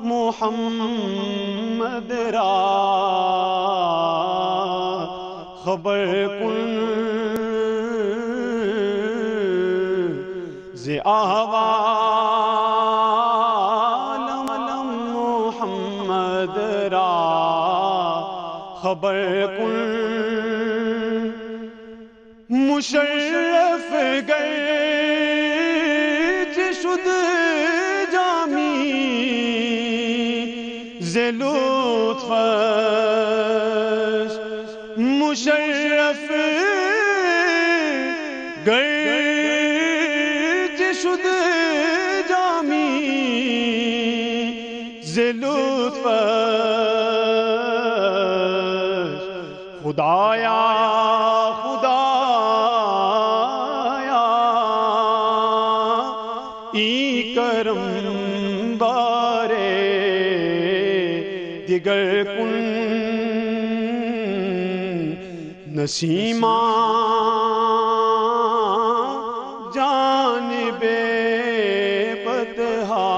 محمد را خبر کن ز احوال محمد را خبر کن مشرف گرچ شد جامی ز لطفش مشرف گرچ شد جامی ز لطفش خدایا کرم بارے دیگر کن نسیمہ جانب بطحا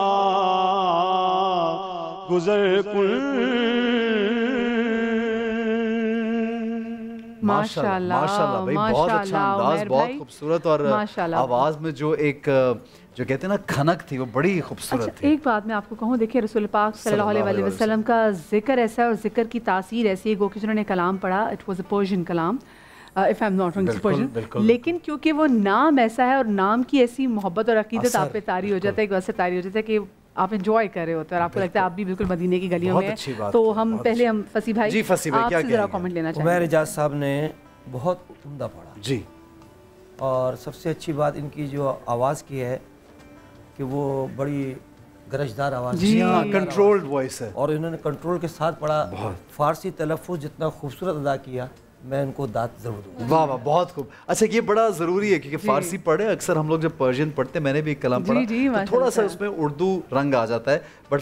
گزر کن. ماشاءاللہ بھائی، بہت اچھا انداز، بہت خوبصورت، اور آواز میں جو ایک جو کہتے ہیں نا کھنک تھی وہ بڑی خوبصورت تھی. ایک بات میں آپ کو کہوں، دیکھیں رسول پاک صلی اللہ علیہ وسلم کا ذکر ایسا ہے اور ذکر کی تاثیر ایسی ہے، گو کہ جنہوں نے کلام پڑھا، اٹ واز اے پرشین کلام، if I'm not wrong, Persian. لیکن کیونکہ وہ نام ایسا ہے اور نام کی ایسی محبت اور عقیدت آپ پہ طاری ہو جاتا ہے، ایک ویسے طاری ہو جاتا ہے کہ آپ انجوائے کر رہے ہوتے ہیں اور آپ کو لگتا ہے آپ بھی بالکل مدینے کی گلیوں میں ہیں. تو ہم پہلے ہم فصیح بھائی آپ سے ذرا کامنٹ لینا چاہیں گے. عمیر اعجاز صاحب نے بہت عمدہ پڑھا جی، اور سب سے اچھی بات ان کی جو آواز کی ہے کہ وہ بڑی گرجدار آواز جی ہاں، کنٹرولڈ وائس ہے، اور انہوں نے کنٹرول کے ساتھ پڑھا. فارسی تلفظ جتنا خوبصورت ادا کیا، میں ان کو داد ضرور دوں. واہ واہ، بہت خوب. اچھا یہ بڑا ضروری ہے کیونکہ فارسی پڑھے، اکثر ہم لوگ جب پرشین پڑھتے ہیں، میں نے بھی ایک کلام پڑھا تو تھوڑا سا اس میں اردو رنگ آ جاتا ہے، بٹ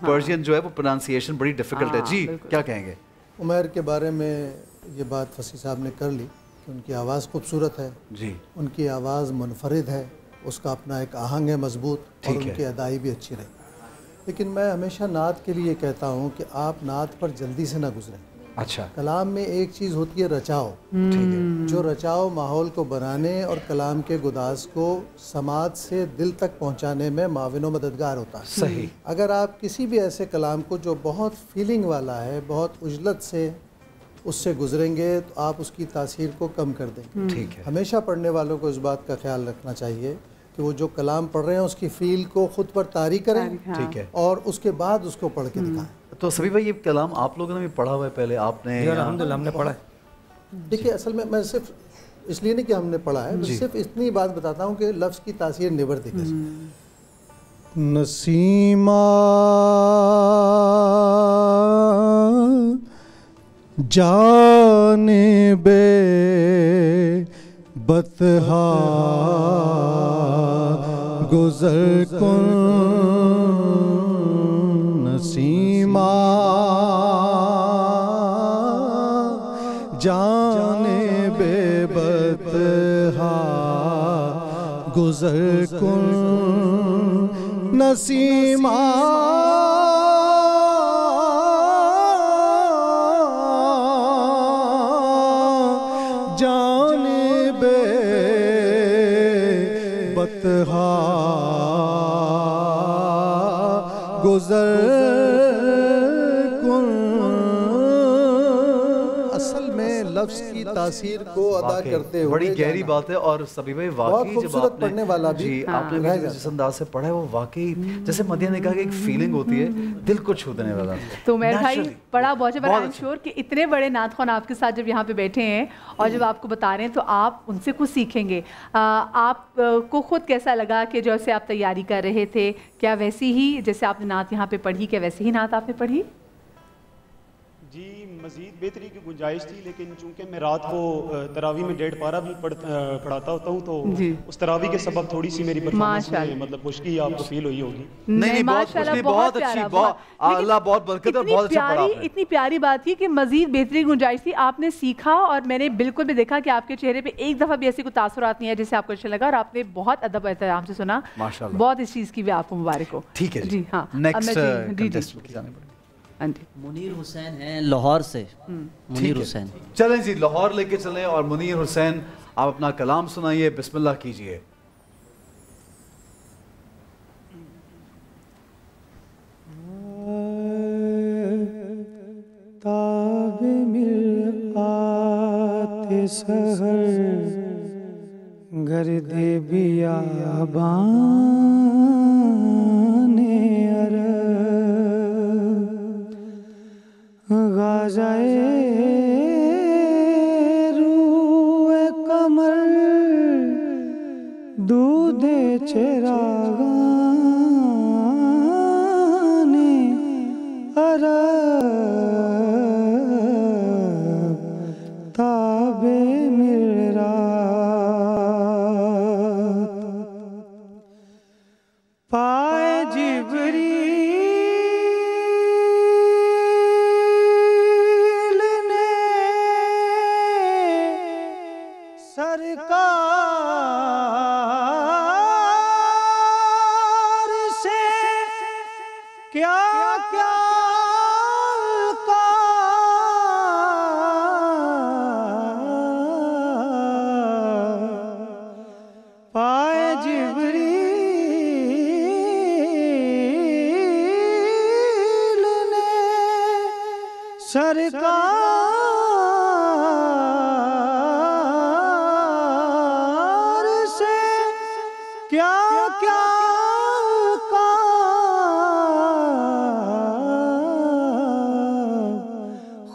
پرشین جو ہے وہ پروننسیشن بڑی ڈیفیکلٹ ہے. جی کیا کہیں گے؟ عمیر کے بارے میں یہ بات فصیح صاحب نے کر لی کہ ان کی آواز خوبصورت ہے جی، ان کی آواز منفرد ہے، اس کا اپنا ایک آہنگ ہے مضبوط، اور ان کی ادائی بھی اچھی رہی. لیکن میں ہمیشہ نعت کے لیے کہتا ہوں کہ آپ نعت پر جلدی سے نہ گزریں. اچھا، کلام میں ایک چیز ہوتی ہے رچاؤ، ٹھیک ہے، جو رچاؤ ماحول کو بنانے اور کلام کے گداز کو سماعت سے دل تک پہنچانے میں معاون و مددگار ہوتا ہے. صحیح. اگر آپ کسی بھی ایسے کلام کو جو بہت فیلنگ والا ہے، بہت عجلت سے اس سے گزریں گے تو آپ اس کی تاثیر کو کم کر دیں گے. ٹھیک ہے. ہمیشہ پڑھنے والوں کو اس بات کا خیال رکھنا چاہیے کہ وہ جو کلام پڑھ رہے ہیں اس کی فیل کو خود پر طاری کریں، ٹھیک ہے، اور اس کے بعد اس کو پڑھ کے دکھائیں. تو سبھی بھائی یہ کلام آپ لوگوں نے بھی پڑھا ہوا ہے پہلے؟ آپ نے؟ الحمدللہ ہم نے پڑھا ہے. دیکھیے اصل میں صرف اس لیے نہیں کہ ہم نے پڑھا ہے، صرف اتنی بات بتاتا ہوں کہ لفظ کی تاثیر نبھرتی کیسے. نسیمہ جانب بطحا گزر کن، نسیمہ جانب بطحا گزر کن، نسیمہ جانب بطحا گزر کن. اصل میں لفظ کی تاثیر کو ادا کرتے ہوئے بڑی گہری بات ہے. اور سبھی بھائی واقعی جب آپ نے جی آپ نے جس انداز سے پڑھا ہے وہ واقعی جیسے مدیہ نے کہا کہ ایک فیلنگ ہوتی ہے دل کو چھو دینے والا. تو عمیر بھائی پڑھا بہت ہے، بٹ آئی ایم شیور کہ اتنے بڑے نعت خوان آپ کے ساتھ جب یہاں پہ بیٹھے ہیں اور جب آپ کو بتا رہے ہیں تو آپ ان سے کچھ سیکھیں گے. آپ کو خود کیسا لگا کہ جیسے آپ تیاری کر رہے تھے، کیا ویسی ہی جیسے آپ نے نعت یہاں پہ پڑھی، کیا ویسی ہی نعت آپ نے پڑھی؟ جی مزید بہتری کی گنجائش تھی، لیکن چونکہ میں رات کو تراویح میں 1.5 پارہ بھی پڑھاتا ہوتا ہوں، تو اس تراویح کے سبب تھوڑی سی میری پرفارمنس میں مطلب خشکی آپ کو فیل ہوئی ہوگی. نہیں بہت اچھی، اللہ بہت برکت اور بہت اچھا پڑھا. اتنی پیاری بات تھی کہ مزید بہتری کی گنجائش تھی. آپ نے سیکھا اور میں نے بالکل بھی دیکھا کہ آپ کے چہرے پہ ایک دفعہ بھی ایسی کوئی تاثرات نہیں ہے جس سے آپ کو اچھا لگا، اور آپ نے بہت ادب احترام سے سنا. بہت اس چیز کی بھی آپ کو مبارک ہو. ٹھیک ہے جی ہاں. منیر حسین ہیں لاہور سے. منیر حسین چلیں جی لاہور لے کے چلیں، اور منیر حسین آپ اپنا کلام سنائیے، بسم اللہ کیجئے. تاب مرآت سحر گرد بیابان عرب غازۂ روح قمر دودھ چراغان عرب تاب مرآت پائے جبریل نے سرکار سے کیا کیا پائے جبریل نے سرکار سے کیا کیا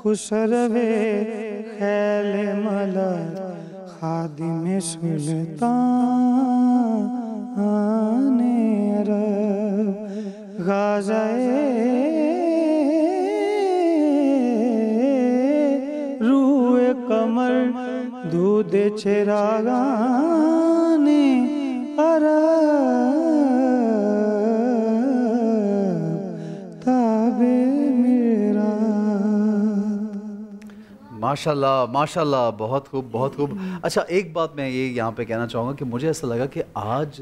خسروے خیل ملک خادم سلطان عرب غازۂ روح قمر دودھ چراغان عرب تاب ماشاءاللہ ماشاءاللہ، بہت خوب بہت خوب. اچھا ایک بات میں یہ یہاں پہ کہنا چاہوں گا کہ مجھے ایسا لگا کہ آج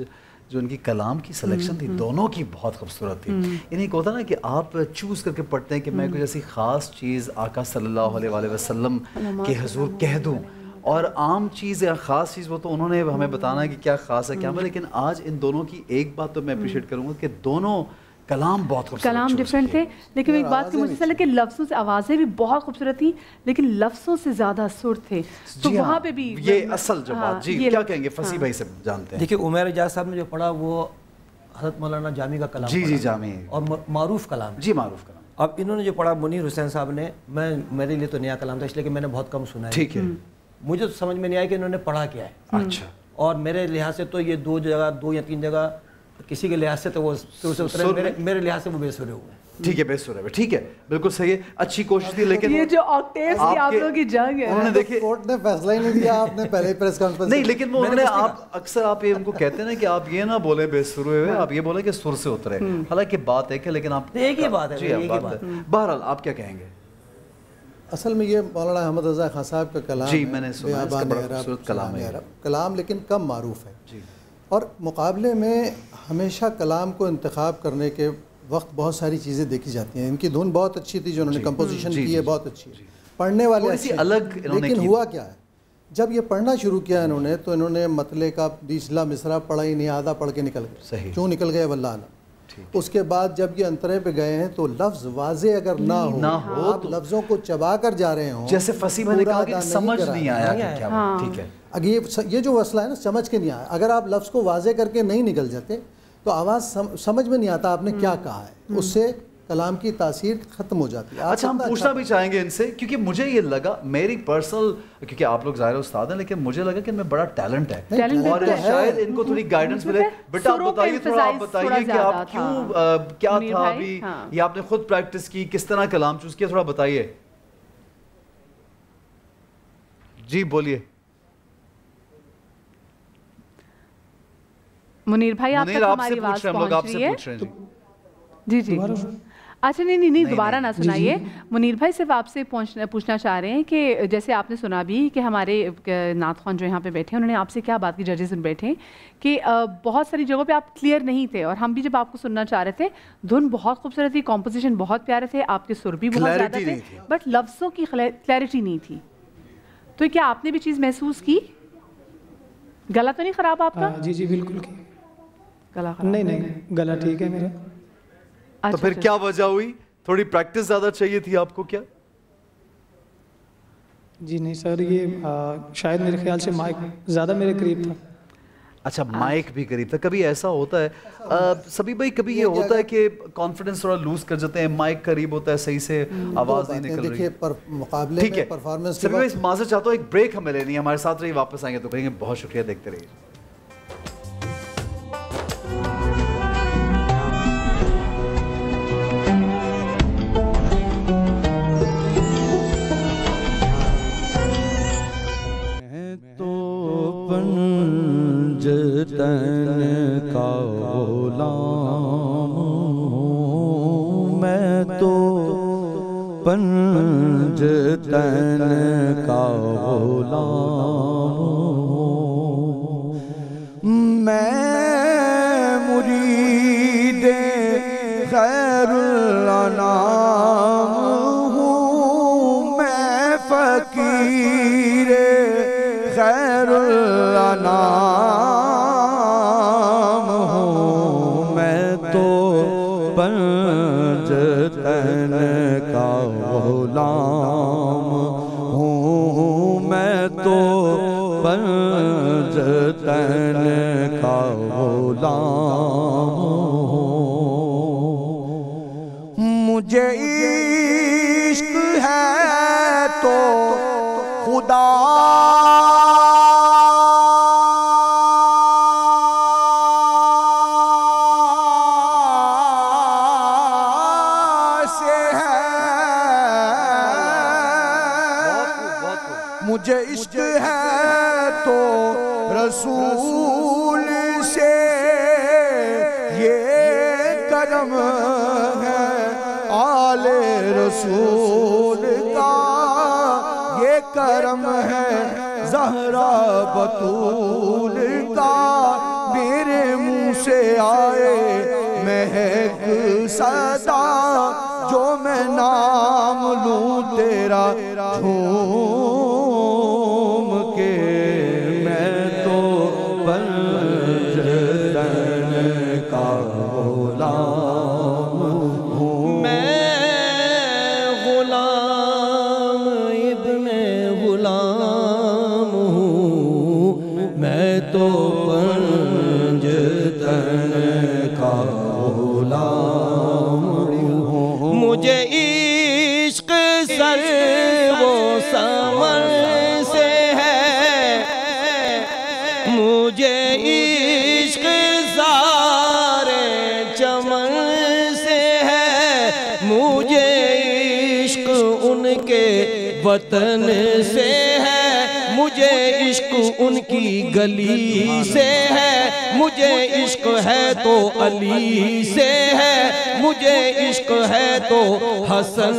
جو ان کی کلام کی سلیکشن تھی دونوں کی بہت خوبصورت تھی. یعنی ایک ہوتا نا کہ آپ چوز کر کے پڑھتے ہیں کہ میں کوئی ایسی خاص چیز آقا صلی اللہ علیہ وآلہ وسلم کے حضور کہہ دوں، اور عام چیز یا خاص چیز وہ تو انہوں نے ہمیں بتانا ہے کہ کیا خاص ہے کیا. لیکن آج ان دونوں کی ایک بات تو میں اپریشیٹ کروں گا کہ دونوں کلام بہت خوبصورت، کلام ڈفرینٹ تھے. لیکن ایک بات کہ مجھے ایسا لگا کہ لفظوں سے آوازیں بھی بہت خوبصورت تھیں، لیکن لفظوں سے زیادہ سر تھے. تو وہاں پہ بھی یہ اصل جو بات. جی کیا کہیں گے فصیح بھائی سے جانتے ہیں. دیکھیے عمیر اجاز صاحب نے جو پڑھا وہ حضرت مولانا جامی کا کلام. جی جامی اور معروف کلام. جی معروف کلام. اب انہوں نے جو پڑھا منیر حسین صاحب نے، میرے لیے تو نیا کلام تھا اس لیے کہ میں نے بہت کم سنا ہے. ٹھیک ہے. مجھے تو سمجھ میں نہیں آیا کہ انہوں نے پڑھا کیا ہے. اچھا. اور میرے لحاظ سے تو یہ 2 یا 3 جگہ کسی کے لحاظ سے تو وہ سر سے اترے، میرے لحاظ سے وہ بے سرے ہوئے. ٹھیک ہے بے سر ہے، ٹھیک ہے بالکل صحیح ہے. اچھی کوشش تھی، لیکن یہ جو آکٹیوز کی آپ لوگوں کی جنگ ہے، انہوں نے دیکھے کورٹ نے فیصلہ ہی نہیں دیا، آپ نے پہلے پریس کانفرنس نہیں، لیکن وہ انہوں نے آپ اکثر آپ یہ ان کو کہتے ہیں نا کہ آپ یہ نہ بولیں بے سر ہوئے، آپ یہ بولیں کہ سر سے اترے. حالانکہ بات ایک ہے، لیکن آپ ایک ہی بات ہے. بہرحال آپ کیا کہیں گے؟ اصل میں یہ مولانا احمد رضا خان صاحب کا کلام جی میں نے سنا اس کا بڑا خوبصورت کلام ہے. کلام لیکن کم معروف ہے. اور مقابلے میں ہمیشہ کلام کو انتخاب کرنے کے وقت بہت ساری چیزیں دیکھی جاتی ہیں. ان کی دھن بہت اچھی تھی جو انہوں نے کمپوزیشن کی ہے، بہت اچھی ہے، پڑھنے والے اچھے، لیکن ہوا کیا ہے جب یہ پڑھنا شروع کیا انہوں نے تو انہوں نے مطلع کا 20 مصرع پڑھا ہی نہیں، آدھا پڑھ کے نکل گئے. کیوں نکل گئے واللہ اعلم. اس کے بعد جب یہ انترے پہ گئے ہیں تو لفظ واضح اگر نہ ہو، آپ لفظوں کو چبا کر جا رہے ہوں، جیسے فصیح بھائی نے کہا کہ سمجھ نہیں آیا کہ کیا. ٹھیک ہے. یہ جو مسئلہ ہے نا سمجھ کے نہیں آیا. اگر آپ لفظ کو واضح کر کے نہیں نکل جاتے تو آواز سمجھ میں نہیں آتا آپ نے کیا کہا ہے، اس سے کلام کی تاثیر ختم ہو جاتی ہے. اچھا ہم پوچھنا بھی چاہیں گے ان سے، کیونکہ مجھے یہ لگا میری پرسنل، کیونکہ آپ لوگ ظاہر استاد ہیں، لیکن مجھے لگا کہ ان میں بڑا ٹیلنٹ ہے اور شاید ان کو تھوڑی گائیڈنس ملے. بیٹا آپ بتائیے تھوڑا، آپ بتائیے کہ آپ کیوں، کیا تھا ابھی، یہ آپ نے خود پریکٹس کی، کس طرح کلام چوز کیا، تھوڑا بتائیے. جی بولیے منیر بھائی، آپ تک ہماری آواز پہنچ رہی ہے؟ جی جی اچھا نہیں دوبارہ نہ سنائیے. منیر بھائی صرف آپ سے پوچھنا چاہ رہے ہیں کہ جیسے آپ نے سنا بھی کہ ہمارے نعت خوان جو یہاں پہ بیٹھے ہیں انہوں نے آپ سے کیا بات کی، ججز بیٹھے کہ بہت ساری جگہوں پہ آپ کلیئر نہیں تھے، اور ہم بھی جب آپ کو سننا چاہ رہے تھے دھن بہت خوبصورت تھی، کمپوزیشن بہت پیارے تھے، آپ کے سر بھی بہت زیادہ تھے، بٹ لفظوں کی کلیئرٹی نہیں تھی. تو کیا آپ نے بھی چیز محسوس کی؟ گلا تو نہیں خراب آپ کا؟ جی بالکل گلا خراب نہیں گلا ٹھیک ہے میرا. تو پھر کیا وجہ ہوئی؟ تھوڑی پریکٹس زیادہ چاہیے تھی آپ کو کیا؟ جی نہیں سر، یہ شاید میرے خیال سے مائک زیادہ میرے قریب تھا. اچھا مائک بھی قریب تھا. کبھی ایسا ہوتا ہے سبھی بھائی، کبھی یہ ہوتا ہے کہ کانفیڈنس تھوڑا لوز کر جاتے ہیں، مائک قریب ہوتا ہے، صحیح سے آواز نہیں نکل رہی. مقابلے میں پرفارمنس سبھی بھائی معذرت چاہتا ہوں، ایک بریک ہمیں لینی ہے، ہمارے ساتھ رہیے، واپس آئیں گے تو کہیں گے. بہت شکریہ، دیکھتے رہیے. پنجتن کا غلام ہوں میں تو، پنجتن کا غلام ہوں میں، مرید خیر الانام ہوں میں، فقیر خیر الانام ہوں میں تو، پنجتن کا غلام ہوں میں تو، پنجتن کا غلام ہوں. مجھے عشق ہے تو خدا مجھے عشق ہے تو رسول سے، یہ کرم ہے آل رسول کا، یہ کرم ہے زہرا بطول کا. میرے منہ سے آئے مہک صدا، جو میں نام لوں تیرا جھوم کے، میں تو پنجتن کا غلام ہوں میں، غلام ابن غلام ہوں میں تو، پنجتن کا غلام ہوں. مجھے عشق سر و سمر سے ہے، مجھے عشق سارے چمن سے ہے، مجھے عشق ان کے وطن سے ہے، مجھے عشق ان کی گلی سے ہے، مجھے عشق ہے تو علی سے ہے، مجھے عشق ہے تو حسن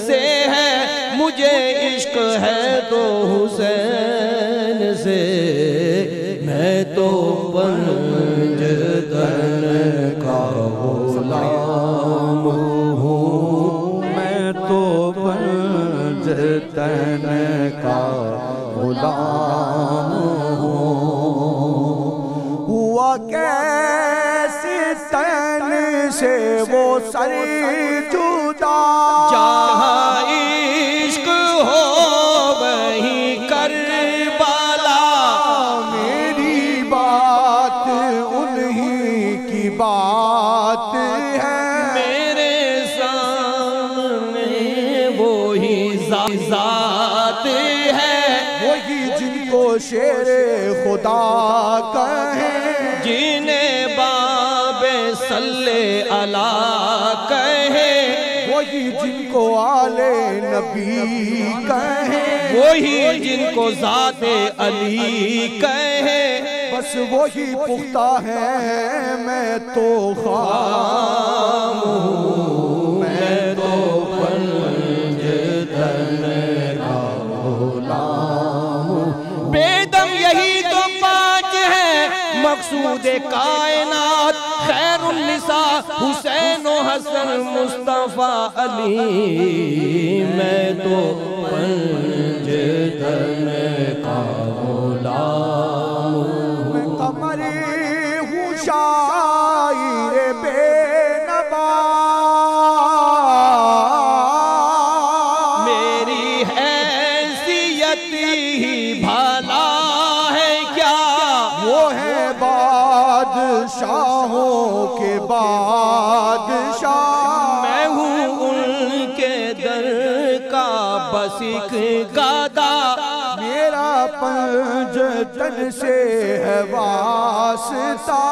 سے ہے، مجھے عشق ہے تو حسین سے، میں تو پنجتن کا غلام ہوں میں تو، پنجتن کا غلام ہوں. ہوا کیسے تن سے وہ سر جدا، جہاں عشق ہو وہیں کربلا، میری بات انہی کی بات ہے، میرے سامنے وہی ذات ہے، وہی جن کو شیر خدا کہیں، جنہیں باب صلی اللہ کہے، وہی جن کو آلے نبی کہیں، وہی جن کو ذات علی کہیں، بس وہی پختہ ہے میں تو خام ہوں، میں تو پنج تن کا غلام ہوں۔ بے دم یہی تو پانچ ہے مقصود کائنات، خیر النساء حسین و حسن مصطفیٰ علی، میں تو پنج تن کا غلام ہوں۔ میں قمری ہوں شاعر بے نوا، میری حیثیت ہی بھلا ہے کیا، وہ ہے بادشاہوں کے بادشاہ، میں ہوں ان کے در کا بس ایک گادا، میرا پنجتن سے ہے واسطہ،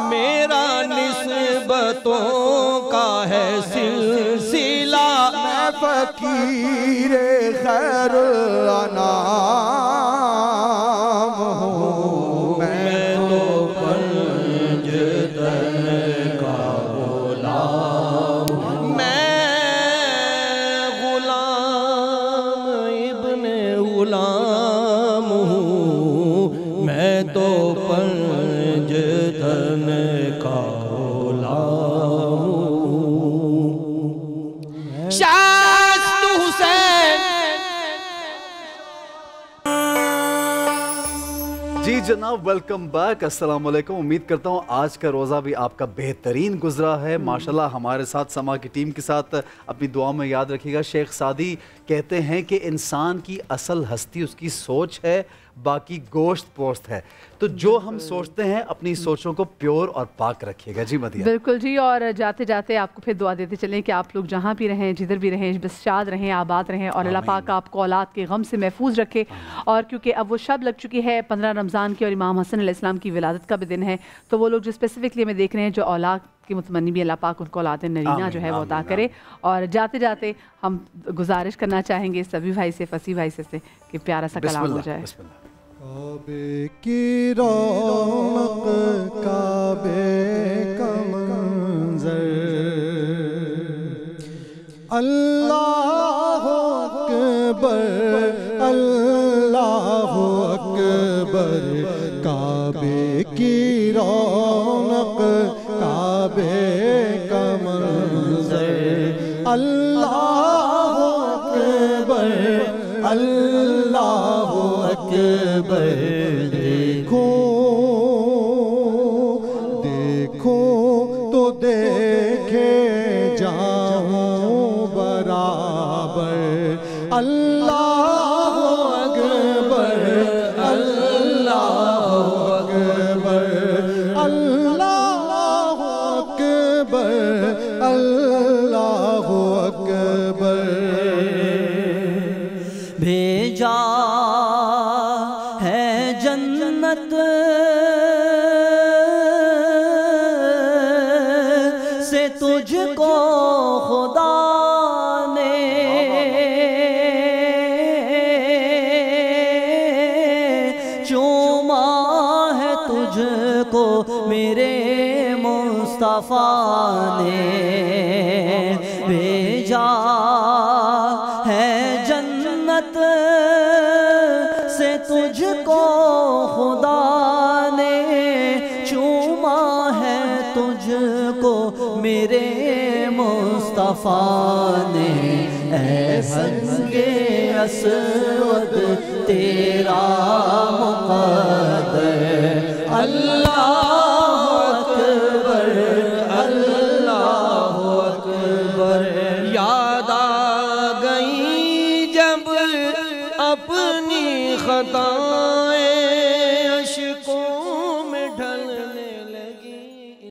میرا نسبتوں کا ہے سلسلہ، میں فقیر خیر الانام ہوں، میں تو پنج تن کا غلام ہوں، میں غلام ابن غلام ہوں، میں تو پنج تن کا غلام ہوں۔ شاست حسین جی جناب، ویلکم بیک، السلام علیکم۔ امید کرتا ہوں آج کا روزہ بھی آپ کا بہترین گزرا ہے ماشاءاللہ۔ ہمارے ساتھ سما کی ٹیم کے ساتھ اپنی دعا میں یاد رکھیے گا، شیخ سعدی کہتے ہیں کہ انسان کی اصل ہستی اس کی سوچ ہے، باقی گوشت پوست ہے، تو جو ہم سوچتے ہیں اپنی سوچوں کو پیور اور پاک رکھیے گا۔ جی مدیہ۔ بالکل جی، اور جاتے جاتے آپ کو پھر دعا دیتے چلیں کہ آپ لوگ جہاں بھی رہیں، جدھر بھی رہیں، بس شاد رہیں، آباد رہیں، اور اللہ پاک آپ کو اولاد کے غم سے محفوظ رکھے۔ اور کیونکہ اب وہ شب لگ چکی ہے 15 رمضان کی، اور امام حسن علیہ السلام کی ولادت کا بھی دن ہے، تو وہ لوگ جو اسپیسیفکلی ہمیں دیکھ رہے ہیں جو اولاد کی متمنی بھی، اللہ پاک ان کو اولاد نرینہ جو ہے وہ عطا کرے۔ اور جاتے جاتے ہم گزارش کرنا چاہیں گے سبھی بھائی سے، فصیح بھائی سے کہ پیارا سا کلام ہو جائے۔ کعبے کی رونق، کعبے کا منظر، اللہ اکبر اللہ اکبر، کعبے کی رونق، کعبے کا منظر، اللہ اکبر اللہ اکبر، دیکھو دیکھو تو دیکھے جاؤں برابر، اللہ اکبر اللہ اکبر اللہ اکبر اللہ اکبر۔ بھیجا ہے جنت سے تجھ کو خدا نے، چوما ہے تجھ کو میرے مصطفیٰ نے، بھیجا ہے جنت سے تجھ کو خدا نے، چوما ہے تجھ کو میرے مصطفیٰ نے، اے سنگ اسود تیرا مقدر اللہ